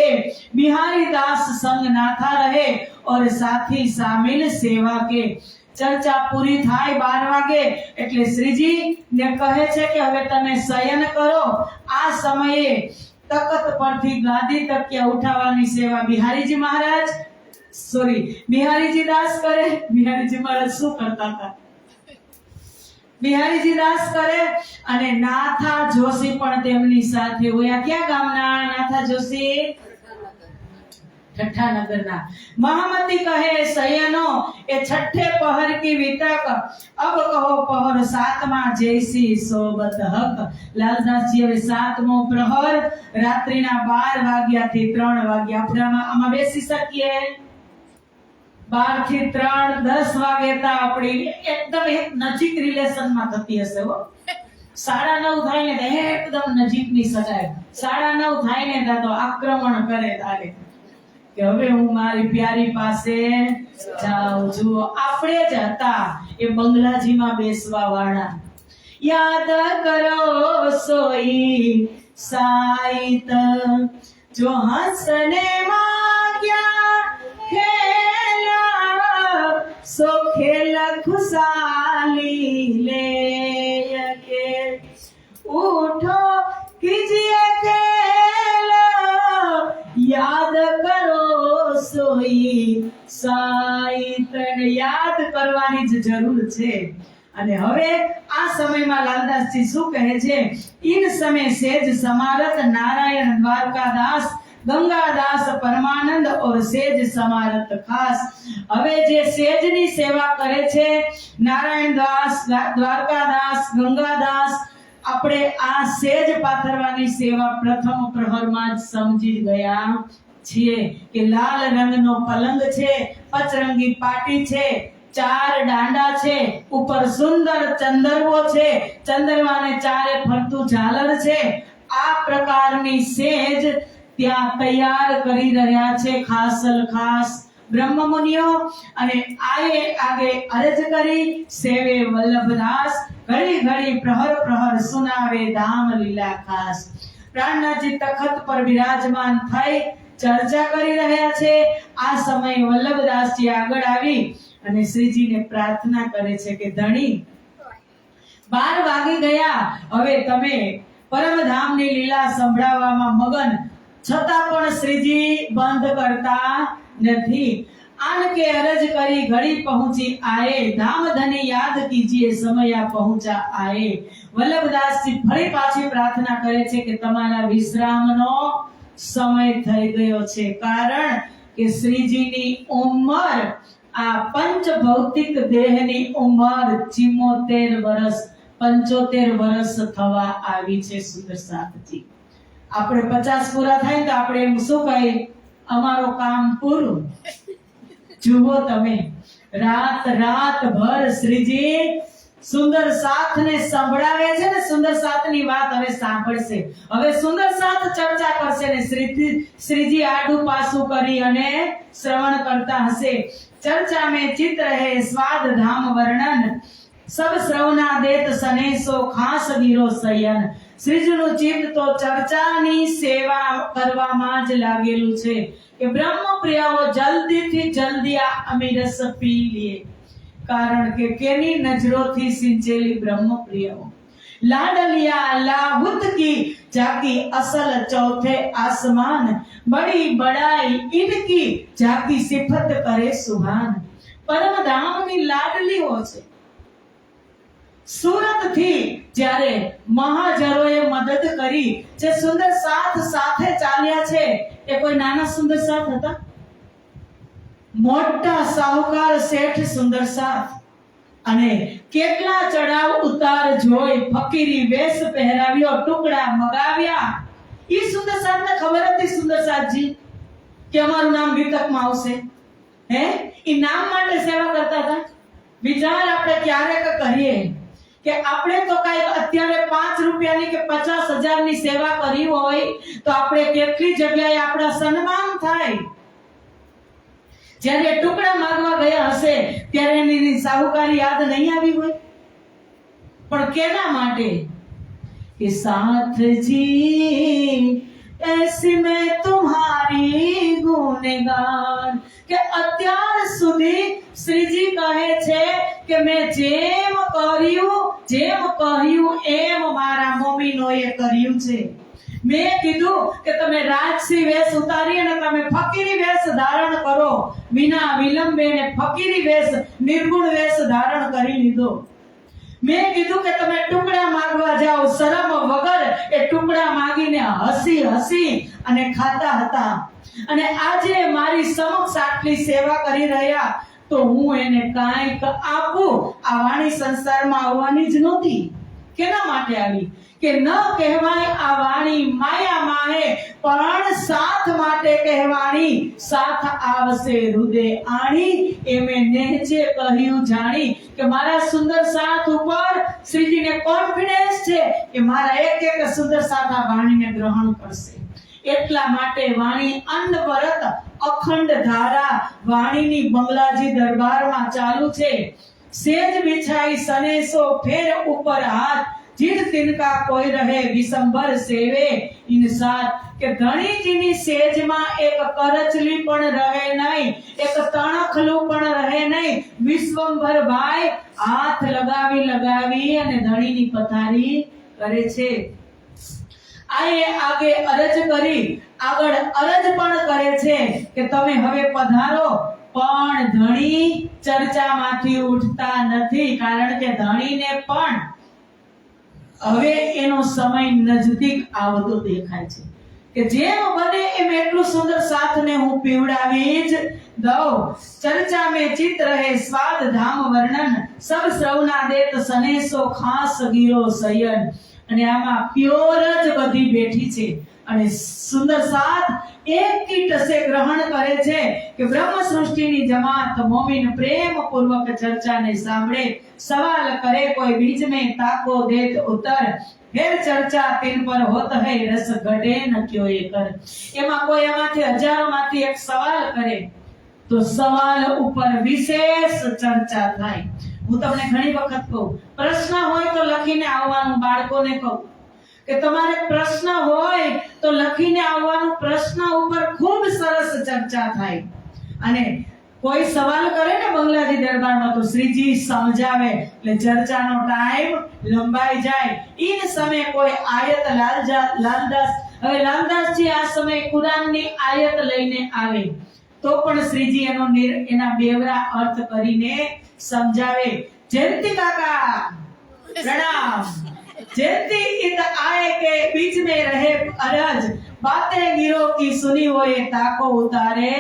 बिहारी दास संग नाथा रहे और साथी शामिल सेवा के। चर्चा पूरी थाय 12 वागे એટલે શ્રીજી ને કહે છે કે હવે તમે શયન કરો। આ સમયે તકત પરથી ગાદી તકિયા ઉઠાવવાની સેવા બિહારીજી મહારાજ બિહારીજી દાસ કરે। બિહારીજી મહારાજ શું કરતા હતા? બિહારીજી દાસ કરે અને નાથા જોશી પણ તેમની સાથે હોય। ક્યાં ગામના નાથા જોશી? ठट्ठानगरना। महामती कहे सयनो ए छठे पहर की वितक अब कहो पहर 7मा जैसी सोबत हक। लालदास जी હવે 7મો પ્રહર રાત્રિના 12 વાગ્યાથી 3 વાગ્યા આપણામાં આમાં બેસી શકીએ। 12 થી 3 10 વાગે તા આપણી એકદમ એક નજીક રિલેશન માં થતી હશે હો। 9:30 થાય ને એકદમ નજીકની સગાઈ। 9:30 થાય ને તો આક્રમણ કરે તારે કે હવે હું મારી પ્યારી પાસે જાઉં છું। આપણે જ હતા એ બંગલાજીમાં બેસવા વાળા। યાદ કરો સોઈ સાઈત જો હસને માંગ્યા ખેલા सो खेल खुशाली ले के उठो कीजिए खेला याद करो सोई साईतन। याद करવાની જ જરૂર છે। અને હવે આ સમયમાં લાલદાસજી શું કહે છે? इन समय सेज समारत नारायण द्वारकादास गंगादास परमानंद और सेज समारत खास। હવે જે સેજની સેવા કરે છે નારાયણ દાસ દ્વારકાદાસ ગંગાદાસ આપણે આ સેજ પાથરવાની સેવા પ્રથમ પ્રહરમાં જ સમજી ગયા છીએ કે લાલ રંગનો પલંગ છે, પચરંગી પાટી છે, 4 દાંડા છે, ઉપર સુંદર ચંદરવો છે, ચંદરવાને ચારે ફરતું ઝાલર છે। આ પ્રકારની સેજ ત્યાં તૈયાર કરી રહ્યા છે ખાસલ ખાસ બ્રહ્મ મુનિઓ। અને આગે અરજ કરી સેવે વલ્લભદાસ ઘડી ઘડી પ્રહર પ્રહર સુનાવે ધામ લીલા ખાસ। પ્રાણનાથજી તખત પર વિરાજમાન થઈ ચર્ચા કરી રહ્યા છે। આ સમયે વલ્લભદાસજી આગળ આવી અને શ્રીજીને પ્રાર્થના કરે છે કે ધણી 12 વાગી ગયા, હવે તમે પરમધામની લીલા સંભળાવવામાં મગન છતાં પણ શ્રીજી બંધ કરતા નથી। आन के अरज करी घड़ी पहुंची आए धाम धनी याद कीजिए समया पहुंचा आए। वल्लभदास जी फरी पाછી प्रार्थना करे છે કે તમારા વિશ્રામનો સમય થઈ ગયો છે। કારણ કે શ્રીજીની ઉંમર આ પંચ ભૌતિક દેહની ઉંમર 74 વર્ષ 75 વર્ષ થવા આવી છે। સુંદર સાથજી આપણે 50 પૂરા થાય તો આપણે એમ શું કહી અમારો કામ પૂરું। જુઓ તમે રાત રાત ભર શ્રીજી સુંદર સાથને સંભળાવે છે ને, સુંદર સાથની વાત હવે સાંભળશે. હવે સુંદર સાથ ચર્ચા કરશે ને શ્રીજી આડું પાછું કરી અને શ્રવણ કરતા હશે. ચર્ચા में चित रहे स्वाद धाम वर्णन सब श्रवणा देत सनेसो खास गिरो शयन. શ્રીજીનું ચિત્ત તો ચર્ચાની સેવા કરવામાં જ લાગેલું છે કે બ્રહ્મ પ્રિયાઓ જલ્દીથી જલ્દી આ અમીરસ પી લે. કારણ કે કેની નજરોથી સિંચેલી બ્રહ્મ પ્રિયાઓ लाडलिया लाहुत की जाकी असल चौथे आसमान बड़ी बड़ाई इनकी जाकी सिफत करे सुभान. परम धाम ની લાડલીઓ છે. સુરત થી જ્યારે મહાજરોએ મદદ કરી, જે સુંદર સાથ સાથે ચાલ્યા છે, એ કોઈ નાના સુંદર સાથ હતા? મોટા સાહુકાર શેઠ સુંદર સાથ. અને કેટલા ચડાવ ઉતાર જોઈ ફકીરી વેશ પહેરાવ્યો, ટુકડા મગાવ્યા. ઈ સુંદર સાથને ખબર હતી સુંદર સાથજી કે અમારું નામ વિતકમાં આવશે. ઈ નામ માટે સેવા કરતા હતા. વિચાર આપણે ક્યારેક કરીએ કે આપણે તો કઈ અત્યારે 5 રૂપિયાની કે 50,000 ની સેવા કરી હોય તો આપણે કેટલી જગ્યાએ આપણા સન્માન થાય. જ્યારે ટુકડા માંગવા ગયા હશે ત્યારે એની સાહુકારી યાદ નહીં આવી હોય. પણ કેના માટે? કે સાથ જી ऐसी में तुम्हारी गुणगान. કે અત્યાર સુધી શ્રીજી કહે છે કે મેં જેમ કહ્યું એમ મારા મોમીનોએ કર્યું છે. મેં કીધું કે તમે રાજસી વેશ ઉતારી અને તમે ફકીરી વેશ ધારણ કરો. વિના વિલંબે ને ફકીરી વેશ, નિર્ગુણ વેશ ધારણ કરી લીધો. મેં કીધું કે તમે ટુકડા માંગવા જાઓ, શરમ વગર એ ટુકડા માંગીને હસી અને ખાતા હતા. અને આજે મારી સમક્ષ આટલી સેવા કરી રહ્યા તો હું એને કાંઈક આપું. આ વાણી સંસારમાં આવવાની જ નહોતી. કેના માટે આવી? કે ન કહેવાય આ વાણી માયા માહે, પણ સાથ માટે કહેવાણી. સાથ આવશે હૃદય આણી, એમે નેહજે કહ્યું જાણી. કે મારા સુંદર સાથ ઉપર શ્રીજીને કોન્ફિડન્સ છે કે મારા એક સુંદર સાથ આ વાણીને ગ્રહણ કરશે. એટલા માટે વાણી અનવરત અખંડ ધારા વાણીની બંગલાજી દરબારમાં ચાલુ છે. સેજ બિછાઈ સનેસો ફેર ઉપર હાથ, જીત તિનકા કોઈ રહે વિસંબર સેવે ઇનસાત. કે ધણીજીની સેજમાં એક કરચલી પણ રહે નહીં, એક તણખલું પણ રહે નહીં. વિશ્વંભર ભાઈ હાથ લગાવી અને ધણીની પથારી કરે છે. આગે અરજ કરી, આગળ અરજ પણ કરે છે કે તમે હવે પધારો. પણ ધણી ચર્ચામાંથી ઉઠતા નથી. કારણ કે ધણીને પણ હવે એનો સમય નજદીક આવતો દેખાય છે કે જેમ બને એમ એટલું સુંદર સાથને હું પીવડાવી જ દઉં. ચર્ચા में चित रहे स्वाद धाम वर्णन सब श्रवणा देत सनेसो खास गिरो शयन. અને આમાં પ્યોર જ બધી બેઠી છે. અને સુંદર સાથ એક કી ટસે ગ્રહણ કરે છે કે બ્રહ્મ સૃષ્ટિની જમાત મોમીન પ્રેમ પૂર્વક ચર્ચાને સાંભળે. સવાલ કરે કોઈ બીજ में ताको देत उतर, फिर चर्चा तिन पर होत है रस घटे न क्यों ये कर. એમાં કોઈ એમાંથી હજારોમાંથી એક સવાલ કરે તો સવાલ ઉપર વિશેષ ચર્ચા થાય. હું તમને ઘણી વખત કહું, પ્રશ્ન હોય તો લખીને આવવાનું. બાળકોને કહું કે તમારે પ્રશ્ન હોય તો લખીને આવવાનું. પ્રશ્ન ઉપર ખૂબ સરસ ચર્ચા થાય. અને કોઈ સવાલ કરે ને બંગલાજી દરબારમાં તો શ્રીજી સમજાવે એટલે ચર્ચાનો ટાઈમ લંબાઈ જાય. ઈન સમય કોઈ આયત લાલદાસ, હવે લાલદાસજી આ સમય કુરાનની આયત લઈને આવે તો પણ શ્રીજી એના બેવરા અર્થ કરીને સમજાવે. જયંતી કાકા પ્રણામ. जयंती इत आए के बीच में रहे अरज, बातें गिरो की सुनी हो ये ताको उतारे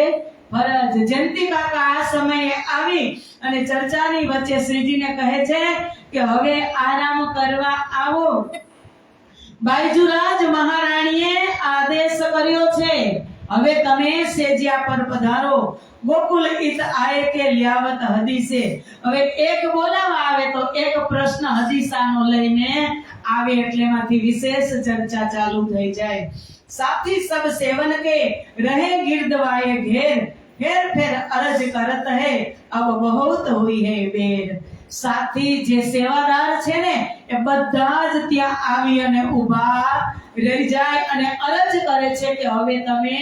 फरज. जयंती काका આ સમયે આવી અને ચર્ચાની વચ્ચે શ્રીજીને કહે છે કે હવે આરામ કરવા આવો. બાયજુરાજ મહારાણીએ આદેશ કર્યો છે, હવે તમે સેજિયા પર પધારો. ગોકુલ ઈત આય કે લ્યાવત હદીસે. હવે એક બોલાવા આવે તો એક પ્રશ્ન હદીસાનો લઈને આવે એટલે માંથી વિશેષ ચર્ચા ચાલુ થઈ જાય. સાથી સબ સેવન કે રહે ગિરદવાય ઘેર, ફેર ફેર અરજ કરત હે અબ બહુત હુઈ હે બેર. સાથી જે સેવાદાર છે ને એ બધા જ ત્યાં આવી અને ઊભા રહી જાય અને અરજ કરે છે કે હવે તમે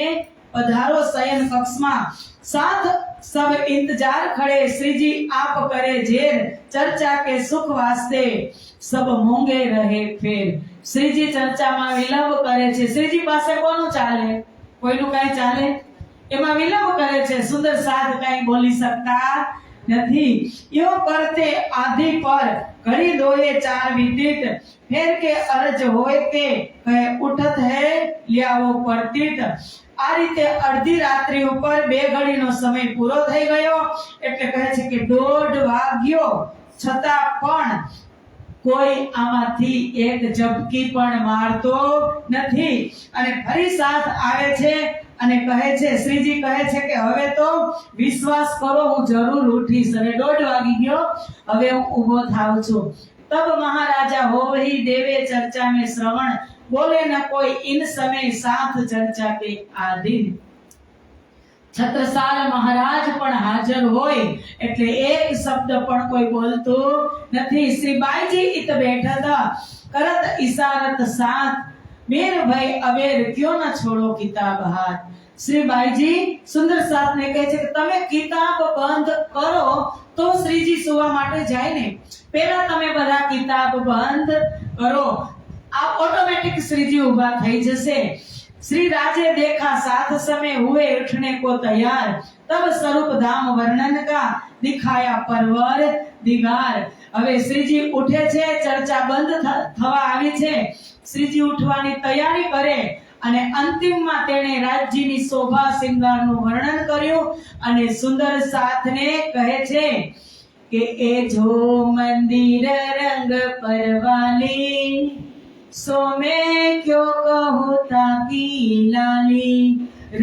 પધારો શયન કક્ષમાં. साथ सब इंतजार खड़े श्री जी आप करे जेर, चर्चा के सुख वास्ते सब मोंगे रहे फेर. श्रीजी ચર્ચામાં વિલંબ કરે છે. શ્રીજી પાસે કોનું ચાલે? કોઈનું કઈ ચાલે? એમાં વિલંબ કરે છે. સુંદર સાધ કઈ બોલી શકતા નથી. યો કરતે આધી પર ઘડી દોએ ચાર વિદિત, ફેર કે અરજ હોય કે કહે ઉઠત હે લ્યાવો પરતિત. આ રીતે અડધી રાત્રિ ઉપર 2 ઘડીનો સમય પૂરો થઈ ગયો એટલે કહે છે કે 1:30 વાગ્યો છતાં પણ કોઈ આમાંથી એક ઝબકી પણ મારતો નથી. અને ફરી સાથ આવે છે અને કહે છે, શ્રીજી કહે છે કે હવે તો વિશ્વાસ કરો હું જરૂર ઉઠીશ. અને 1:30 વાગી ગયો, હવે હું ઊભો થાઉં છું. तब महाराजा हो ही देवे चर्चा में श्रवण, बोले न कोई इन समय साथ चर्चा के आधीन. છત્રસાલ મહારાજ પણ હાજર હોય એટલે એક શબ્દ પણ કોઈ બોલતું નથી. શ્રી બાઈજી ઈત બેઠા હતા, કરત ઈશારત સાથ, મેર ભાઈ અવેર ક્યો ન છોડો કિતાબ હાથ. શ્રી બાઈજી સુંદર સાથને કહે છે કે તમે કિતાબ બંધ કરો તો શ્રીજી સુવા માટે જાય ને, પહેલા તમે બધા કિતાબ બંધ કરો. आप ऑटोमेटिक श्री जी उभा થઈ જશે. श्री राजे देखा साथ समय हुए उठने को तैयार, तब स्वरूप धाम वर्णन का दिखाया परवर दिगार. હવે શ્રીજી ઉઠે છે, ચર્ચા બંધ થવા આવી છે. શ્રીજી ઉઠવાની તૈયારી કરે અને અંતિમમાં તેણે રાજ્યની શોભા સિંગારનું વર્ણન કર્યું અને સુંદર સાથને કહે છે કે એ જો મંદિર રંગ પરવાલી, सो मैं क्यों कहूं ताकी लाली.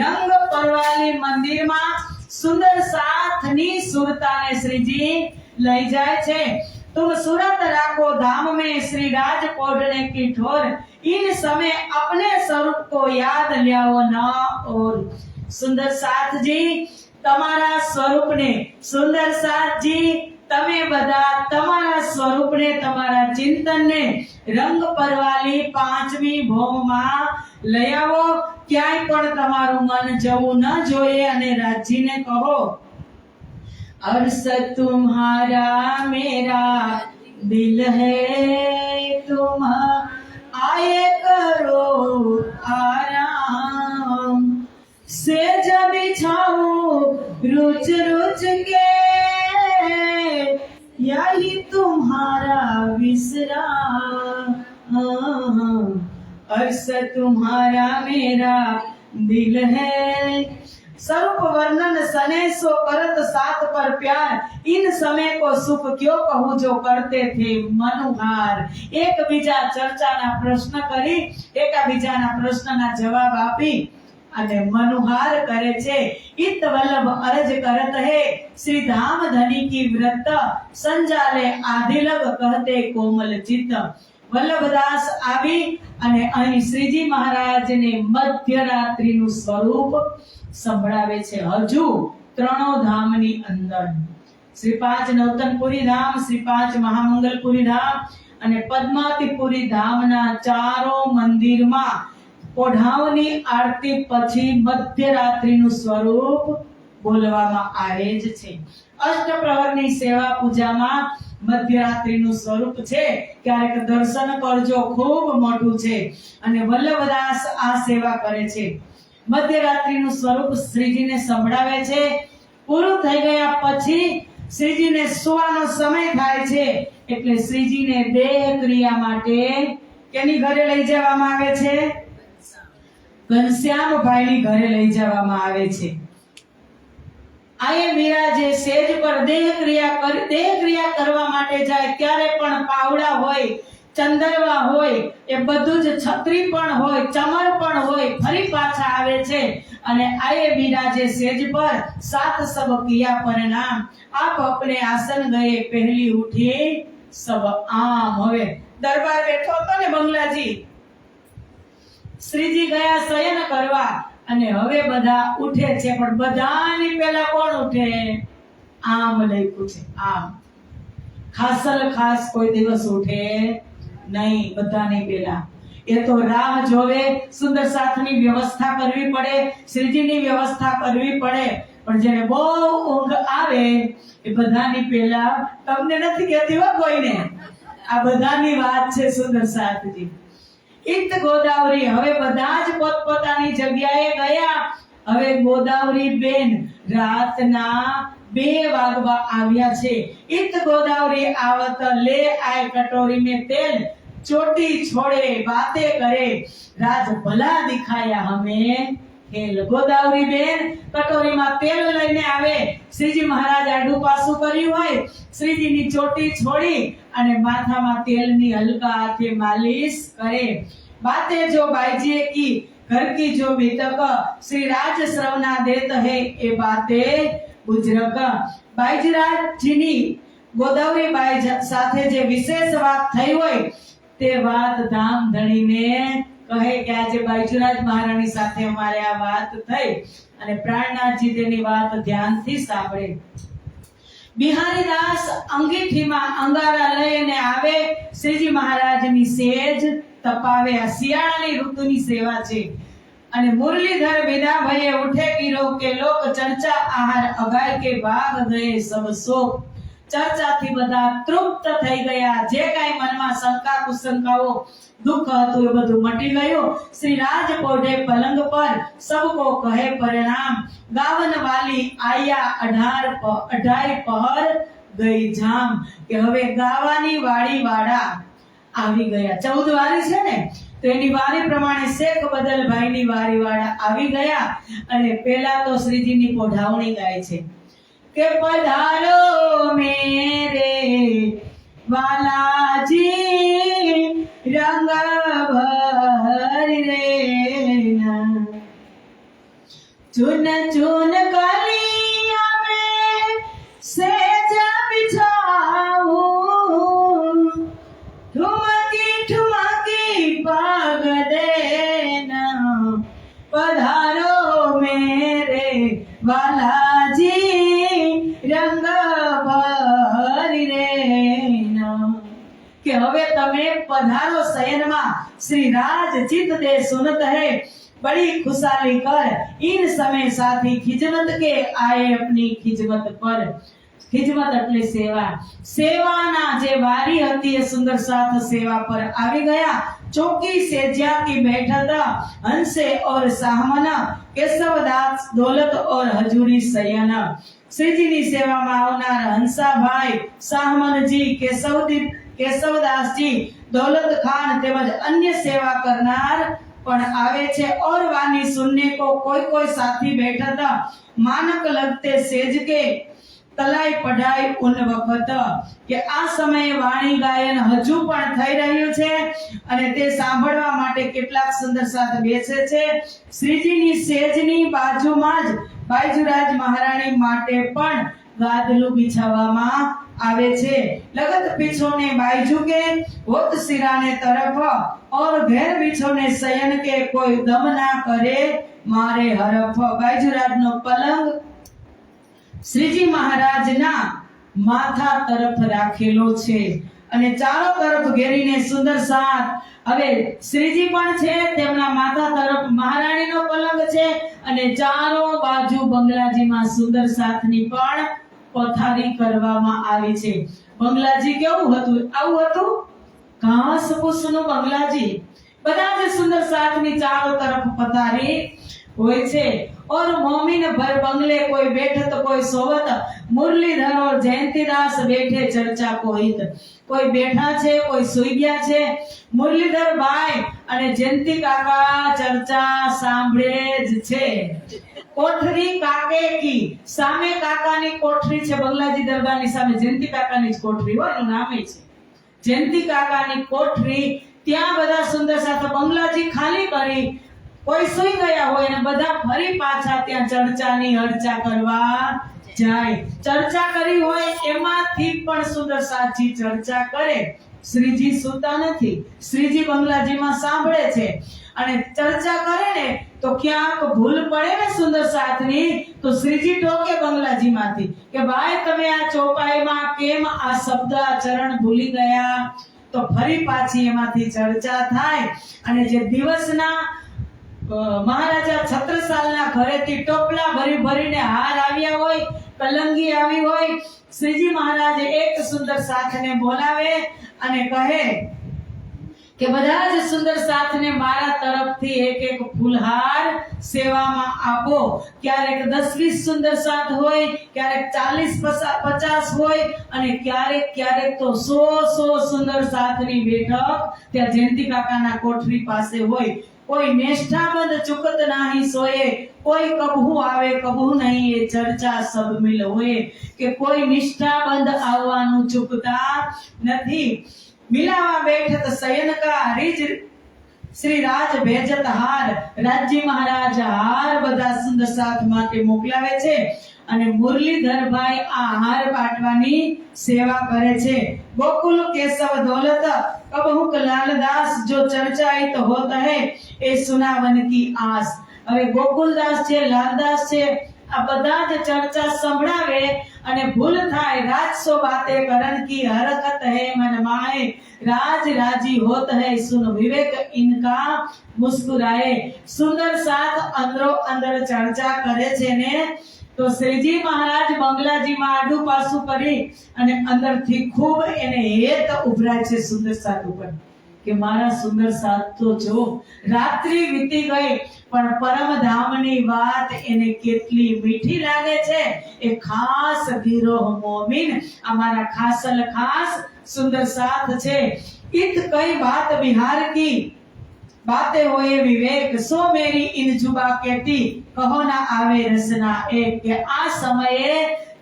रंग परवाली मंदिर में सुंदर साथनी सुरताने श्रीजी लई जाए छे. तुम सूरत राखो धाम में श्री राज कोडने की ठोर, इन समय अपने स्वरूप को याद लियाओ ना और. सुंदर साथ जी તમારા સ્વરૂપને, સુંદર સાથજી તમે બધા તમારા સ્વરૂપને, તમારા ચિંતનને રંગ પરવાલી 5મી ભોમમાં લઈ આવો. ક્યાંય પણ તમારું મન જવું ન જોઈએ અને રાજજીને કહો, अर्श तुम्हारा मेरा दिल है, तुम आए करो आराम. सेज बिछाओ रुच रुच के, यही तुम्हारा विश्राम. अर्श तुम्हारा मेरा दिल है. स्वरूप वर्णन सने सो करत साथ पर प्यार, इन समय को सुख क्यों कहूं जो करते थे मनुहार. एक बीजा चर्चाना प्रश्न करी, एका बीजाना प्रश्नना जवाब आपी અને મનુહાર કરે છે. ઈત વલ્લભ અરજ કરત હે, શ્રી ધામ ધની કી વ્રત, સંજાલે આધિલગ કહતે કોમલ ચિત્ત. વલ્લભદાસ આવી અને અહીં શ્રીજી મહારાજને મધ્યરાત્રિનું સ્વરૂપ સંભળાવે છે. હજુ 3 ધામની અંદર શ્રી 5 નવતનપુરી ધામ, શ્રી 5 મહામંગલપુરી ધામ અને પદ્માવતીપુરી ધામના 4 મંદિરમાં ઓઢાવની આરતી પછી મધ્યરાત્રિનું સ્વરૂપ બોલવામાં આવે જ છે. અષ્ટપ્રહરની સેવા પૂજામાં મધ્યરાત્રિનું સ્વરૂપ છે. ક્યારેક દર્શન કરજો, ખૂબ મોટું છે. અને વલ્લભદાસ આ સેવા કરે છે. મધ્યરાત્રિનું સ્વરૂપ શ્રીજીને સંભળાવે છે. પૂરું થઈ ગયા પછી શ્રીજીને સુવાનો સમય થાય છે એટલે શ્રીજીને દેહ ક્રિયા માટે કેની ઘરે લઈ જવામાં આવે છે? ઘનશ્યામભાઈની ઘરે લઈ જવામાં આવે છે. આયે વિરાજે સેજ પર દેહ ક્રિયા કરવા માટે જાય ત્યારે પણ પાવડા હોય ચંદરવા હોય, એ બધું જ છત્રી પણ હોય, ચમર પણ હોય, ફરી પાછા આવે છે અને આયે બિરાજે સેજ પર, સાત સબ કિયા પરિણામ, આપ અપને આસન ગયે પહેલી ઉઠી સબ આમ. હવે દરબાર બેઠો હતો ને બંગલાજી, શ્રીજી ગયા શયન કરવા અને હવે બધા ઉઠે છે, પણ બધાની પહેલા કોણ ઉઠે? આમ લખ્યું છે, આમ. ખાસલ ખાસ કોઈ દિવસ ઉઠે નહીં, બધાની પહેલા. એ તો રાહ જોવે, સુંદર સાથની વ્યવસ્થા કરવી પડે, શ્રીજીની વ્યવસ્થા કરવી પડે, પણ જેને બહુ ઊંઘ આવે એ બધાની પહેલા, તમને નથી કહેતી હો કોઈને, આ બધાની વાત છે સુંદર સાથજી. ઇત ગોદાવરી, હવે બધા જ પોતપોતાની જગ્યાએ ગયા. હવે ગોદાવરી બેન રાતના 2 વાગવા આવ્યા છે. ઇત ગોદાવરી આવત લે આય કટોરી में तेल, ચોટી છોડે બાતે કરે, રાજ ભલા દિખાયા હમે ખેલ. ગોદાવરી બેન કટોરીમાં તેલ લઈને આવે. શ્રીજી મહારાજ આડું પાછું કર્યું હોય, શ્રીજીની ચોટી છોડી અને માથામાં તેલની હલકા હાથે માલિશ કરે. बातें जो बाईजी की घर की जो बीतक, श्री राज श्रवणा देत है ये बातें बुजरक. बाईजीराज जीनी गोदावरी बाई સાથે જે વિશેષ વાત થઈ હોય તે વાત ધામ ધણીને કહે કે આજે બાઈજીરાજ મહારાણી સાથે અમારે આ વાત થઈ, અને પ્રાણનાથજી તેની વાત ધ્યાનથી સાંભળે. બિહારીદાસ અંગીઠીમાં અંગારા લઈને આવે, શ્રીજી મહારાજની સેજ તપાવે. આ શિયાળાની ઋતુની સેવા છે. અને મુરલીધર વિદા ભયે ઉઠે પીરો કે લોક ચર્ચા આહાર અગાય કે ભાગ ગયે સબ શોક. ચર્ચાથી બધા તૃપ્ત થઈ ગયા. જે કાંઈ મનમાં શંકા કુશંકાઓ દુઃખ હતું એ બધું મટી ગયું. શ્રી રાજ પોઢે પલંગ પર સબકો કહે પરિણામ, ગાવન વાલી આયા 18 પહર ગઈ જામ. કે હવે ગાવાની વાળી વાળા આવી ગયા. 14 વારી છે ને, તો એની વારી પ્રમાણે શેખ બદલભાઈની વારી વાળા આવી ગયા. અને પેલા તો શ્રીજીની પોઢાવણી ગાય છે કે પધારો મેરે વાલાજી રંગ ભરી રેના, ચુન ચુન કલિયા મેં સેજ બિછાઉં, ठुमकी ठुमकी पाग देना, पधारो मेरे वालाजी रंग भरी रेना. કે હવે તમે પધારો શયનમાં, શ્રી રાજ ચિત દે સુનત હૈ, बड़ी खुशाली कर, इन समय साथी खिजमत के आए अपनी खिजमत पर. ખિજમત એટલે સેવા. સેવાના જે વારી હતી એ સુંદર સાથ સેવા પર આવી ગયા. ચોકી સેજ્યા की बैठत हंसे और साहमन, केशवदास दौलत और हजूरी सयन. શ્રીજીની સેવામાં આવનાર હંસાભાઈ, સાહમનજી, કેશવદાસજી, દौलत खान તેમજ અન્ય સેવા કરનાર પણ આવે છે. और वानी सुनने को कोई कोई साथी बैठत, मानक लगते सेज के તલાઈ પઢાઈ ઉન વખત. કે આ સમયે વાણી ગાયન હજુ પણ થઈ રહ્યું છે અને તે સાંભળવા માટે કેટલાક સુંદર સાથ બેસે છે. શ્રીજીની સેજની બાજુમાં જ બાઈજીરાજ મહારાણી માટે પણ ગાદલું બિછાવવામાં આવે છે. લગત પીછોને બાઈજુ के होत सिराने तरफ, और घेर बिछोने शयन के कोई दम ना करे मारे हरफ. બાઈજીરાજનો પલંગ શ્રીજી મહારાજના માથા તરફ રાખેલો છે અને ચારો તરફ ઘેરીને સુંદર સાથ. હવે શ્રીજી પણ છે, તેમના માથા તરફ મહારાણીનો પલંગ છે અને ચારો બાજુ બંગલાજીમાં સુંદર સાથની પણ પથારી કરવામાં આવી છે. બંગલાજી કેવું હતું? આવું હતું, ઘાસ ફૂસનું બંગલાજી. બધા જ સુંદર સાથની ચારો તરફ પથારી હોય છે. और मोमिन भर बंगले कोई बैठत कोई सोवत, मुरलीधर और जयंतीदास बैठे चर्चा को हित. कोई बैठा છે, કોઈ સુઈ ગયા છે. મુરલીધર ભાઈ અને જયંતી કાકા ચર્ચા સાંભળે જ છે. કોઠરી કાકે કી, સામે કાકાની કોઠરી છે, બંગલાજી દરબારની સામે જયંતી કાકાની જ કોઠરી હોય, એનું નામ છે. જયંતિ કાકાની કોઠરી, ત્યાં બધા સુંદર સાથે બંગલાજી ખાલી કરી કોઈ સુઈ ગયા હોય અને બધા ફરી પાછા ત્યાં ચર્ચાની હર્ચા કરવા જાય. ચર્ચા કરી હોય એમાંથી પણ સુંદર સાચી ચર્ચા કરે. શ્રીજી સુતા નથી, શ્રીજી બંગલાજીમાં સાંભળે છે અને ચર્ચા કરે ને તો ક્યાંક ભૂલ પડે ને સુંદર સાથની તો શ્રીજી ટોકે બંગલાજીમાંથી કે ભાઈ તમે આ ચોપાઈમાં કેમ આ શબ્દ આ ચરણ ભૂલી ગયા. તો ફરી પાછી એમાંથી ચર્ચા થાય અને જે દિવસના મહારાજા છત્રસાલના ઘરેથી ટોપલા ભરી ભરીને હાર આવ્યા હોય, કલંગી આવી હોય, શ્રીજી મહારાજે એક સુંદર સાથને બોલાવે અને કહે કે બધા જ સુંદર સાથને મારા તરફથી એક એક ફૂલહાર સેવામાં આપો. ક્યારેક 10-20 સુંદર સાથ હોય, ક્યારેક 40-50 હોય અને ક્યારેક તો 100 સુંદર સાથની બેઠક ત્યાં જયંતિ કાકાના કોઠરી પાસે હોય. કોઈ નિષ્ઠાબંધ ચુકત નહીં સોએ, કોઈ કબહુ આવે કબહુ નહીં એ ચર્ચા સબ મિલ હોય કે કોઈ નિષ્ઠાબંધ આવવાનું ચૂકતા નથી. મિલાવા બેઠત શયન કા હરિજ શ્રી રાજ ભેજત હાર. રાજજી મહારાજ હાર બધા સુંદર સાથ માટે મોકલાવે છે અને મુરલીધરભાઈ આ હાર બાટવાની સેવા કરે છે. ગોકુલ કેશવ દौलत કબહુ લાલદાસ જો ચર્ચાઈ તો હોત હૈ એ સુનાવન કી આસ. હવે ગોકુલદાસ છે, લાલદાસ છે, આ બધા જ ચર્ચા સંભળાવે અને ભૂલ થાય. રાજસો બાતે કરન કી હરકત હૈ મન માએ, રાજ રાજી હોત હૈ સુન વિવેક ઇનકા મુસ્કુરાए. સુંદર સાથ અંદરો અંદર ચર્ચા કરે છે ને તો શ્રીજી મહારાજ બંગલાજીમાં આડું પાછું કરી અને અંદરથી ખૂબ એને હેત ઉભરાય છે સુંદર સાથ ઉપર કે મારા સુંદર સાથ તો જો રાત્રિ વીતી ગઈ પણ પરમધામની વાત એને કેટલી મીઠી લાગે છે. એ ખાસ ગીરોહ મોમિન અમારા ખાસલ ખાસ સુંદર સાથ છે. इत कई बात बिहार की बातें होए विवेक सो मेरी इन जुबा कहती कहो ना आवे रसना एक. કે આ સમયે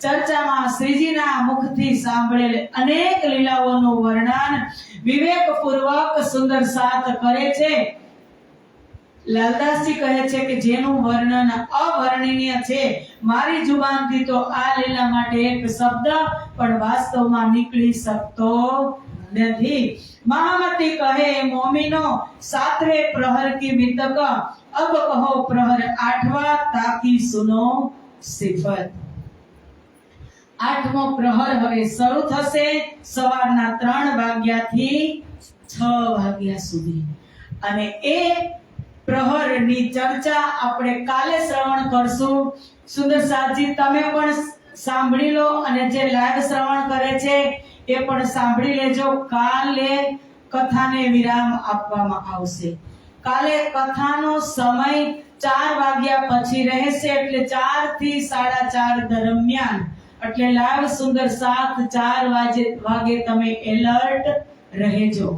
ચર્ચામાં શ્રીજીના મુખથી સાંભળેલ અનેક લીલાઓનું વર્ણન વિવેકપૂર્વક સુંદર સાથ કરે છે. લાલદાસજી કહે છે કે જેનું વર્ણન અવર્ણનીય છે. મારી જુબાનથી તો આ લીલા માટે એક શબ્દ પણ વાસ્તવમાં નીકળી શકતો નથી. महामती कहे मोमिनो सातवें प्रहर की वितक अब कहो प्रहर 8वां ताकि सुनो सिफत. 8મો પ્રહર હવે શરૂ થશે સવારના 3 વાગ્યાથી 6 વાગ્યા સુધી અને એ પ્રહરની ચર્ચા આપણે કાલે શ્રવણ કરશું. સુંદર સાજી તમે પણ સાંભળી લો અને જે લાઈવ શ્રવણ કરે છે એ પણ સાંભળી લેજો. કાલે કથાને વિરામ આપવામાં આવશે. કાલે કથાનો સમય 4 વાગ્યા પછી રહેશે એટલે 4 થી 4:30 દરમિયાન એટલે લાઈવ સુંદર સાથ 4 વાગે તમે એલર્ટ રહેજો.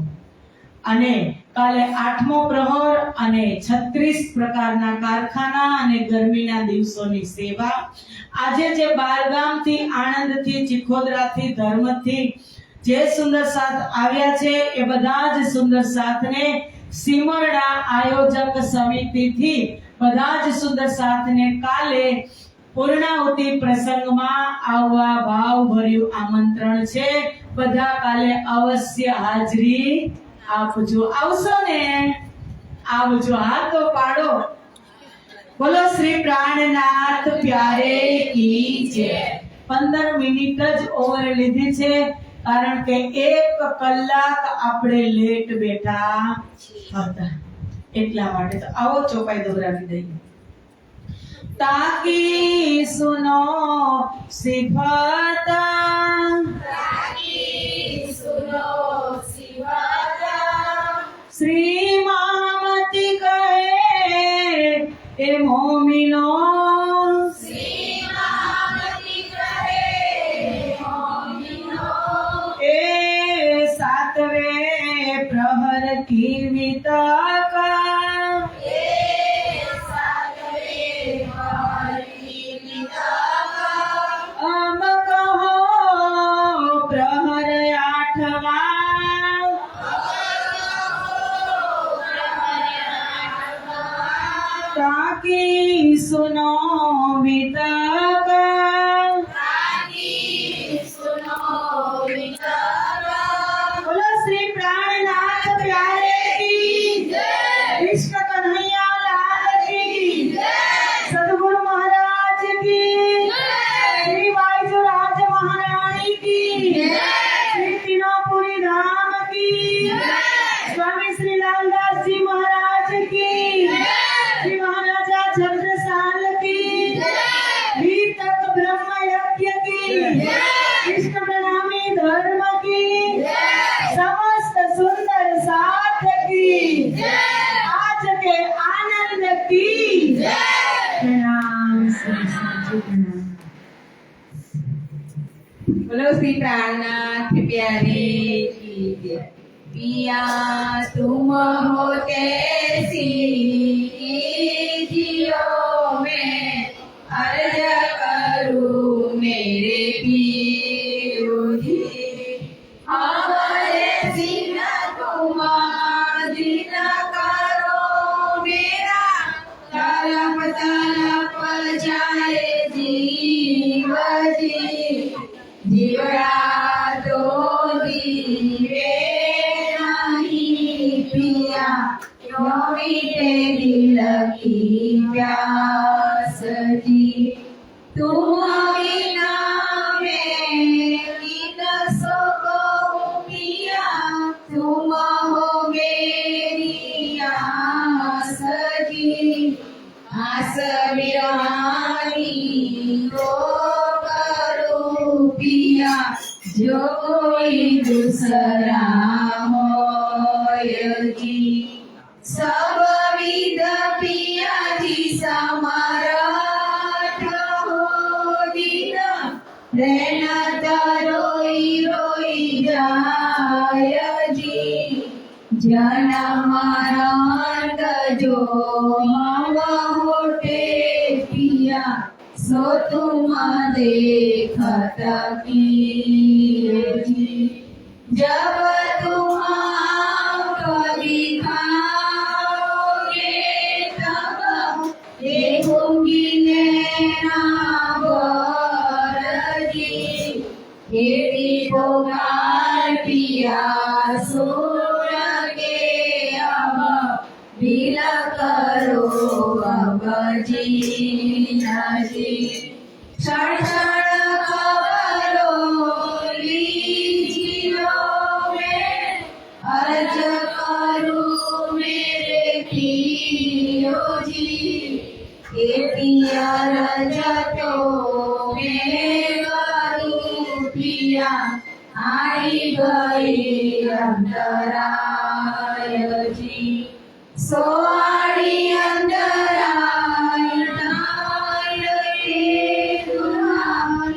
અને કાલે 8મો પ્રહર અને 36 પ્રકારના કારખાના અને ગરમીના દિવસોની સેવા. આજે જે બારગામથી, આણંદથી, ચિખોદરાથી, ધર્મથી જે સુંદર સાથ આવ્યા છે એ બધા જ સુંદર સાથને સીમરડા આયોજક સમિતિથી બધા જ સુંદર સાથને કાલે પૂર્ણાહુતિ પ્રસંગમાં આવવા ભાવભર્યું આમંત્રણ છે. બધા કાલે અવશ્ય હાજરી આપજો. આવશો ને? આવજો. હાથ તો પાડો. બોલો શ્રી પ્રાણનાથ પ્યારે કી જય. 15 મિનિટ જ ઓવર લીધી છે કારણ કે 1 કલાક આપણે લેટ બેઠા હતા એટલા માટે. તો આવો ચોપાઈ દોરાવી દઈએ. તાકી સુનો સિફત, તાકી સુનો સિફત. શ્રી મહામતી કહે એ મોમિનો, શ્રી મહામતી કહે મોમિનો એ સાતવે પ્રહર કી વિતક अब कहो बोलो श्री प्राणनाथ प्यारे की जय। पिया तुम होते जियो में अर्ज करूं मेरे पीरू जी। हमारे सीना तुम दिन करो मेरा तलप तलप जाए जीव जी। जीवरा तो दीवे नहीं पिया क्यों मीठे दिल की प्यास जी। तुम बिना मैं किन सो कहूं पिया तुम हो मेरी आस जी। आस बिरहानी को करूं पिया जो कोई दूसरा होय जी। सब विध पिया जी समर्थ हो दिन रहना रोई रोई जाय जी। जन्म मरण जो हम होते पिया सो तुम देखत कीजिए जी। जब तुम कभी खाओगे तब देखूंगी नैना भर जी। तेरी पुकार पिया सुन के अब दिल करो अब जीना जी। क्षण क्षण खबरों लीजियो में अर्ज करूं मेरे पियो जी। ये पिया रज तो मैं करूं पिया आई गई अंतराय जी। सोआड़ी अंतराय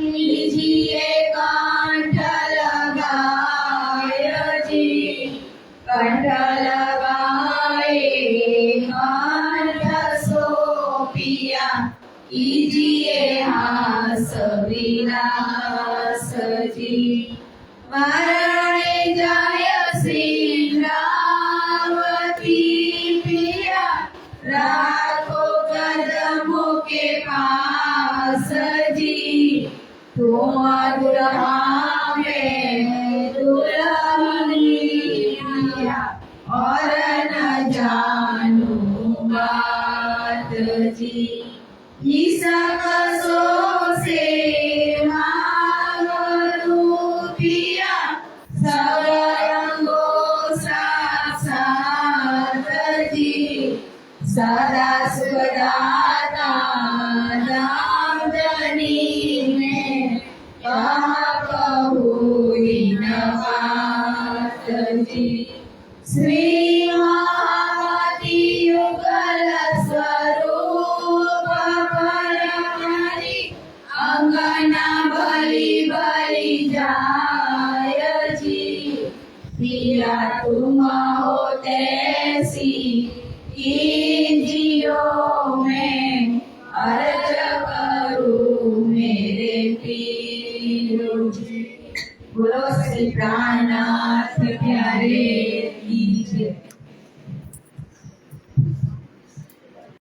लीजिए कंठ लगाय जी। कंठ लगाए कंठ सो पिया कीजिए हास विलास जी। मरणे जाय श्रीरावती पिया राखो कदमों के पास जी। तुम दुल्हा में दुल्हनी पिया और न जानू बात जी। इस कसो से मांगू पिया सब रंगों साथ जी। सदा सुखदाता दामदनी में कहाँ कहूँ हीन बात जी। श्री महामती युगल स्वरूप परमहरि अंगना बलि बलि जाय जी। पिया तुम होते जियो में अर्ज करूं मेरे पीरू जी। बोलो श्री प्राणनाथ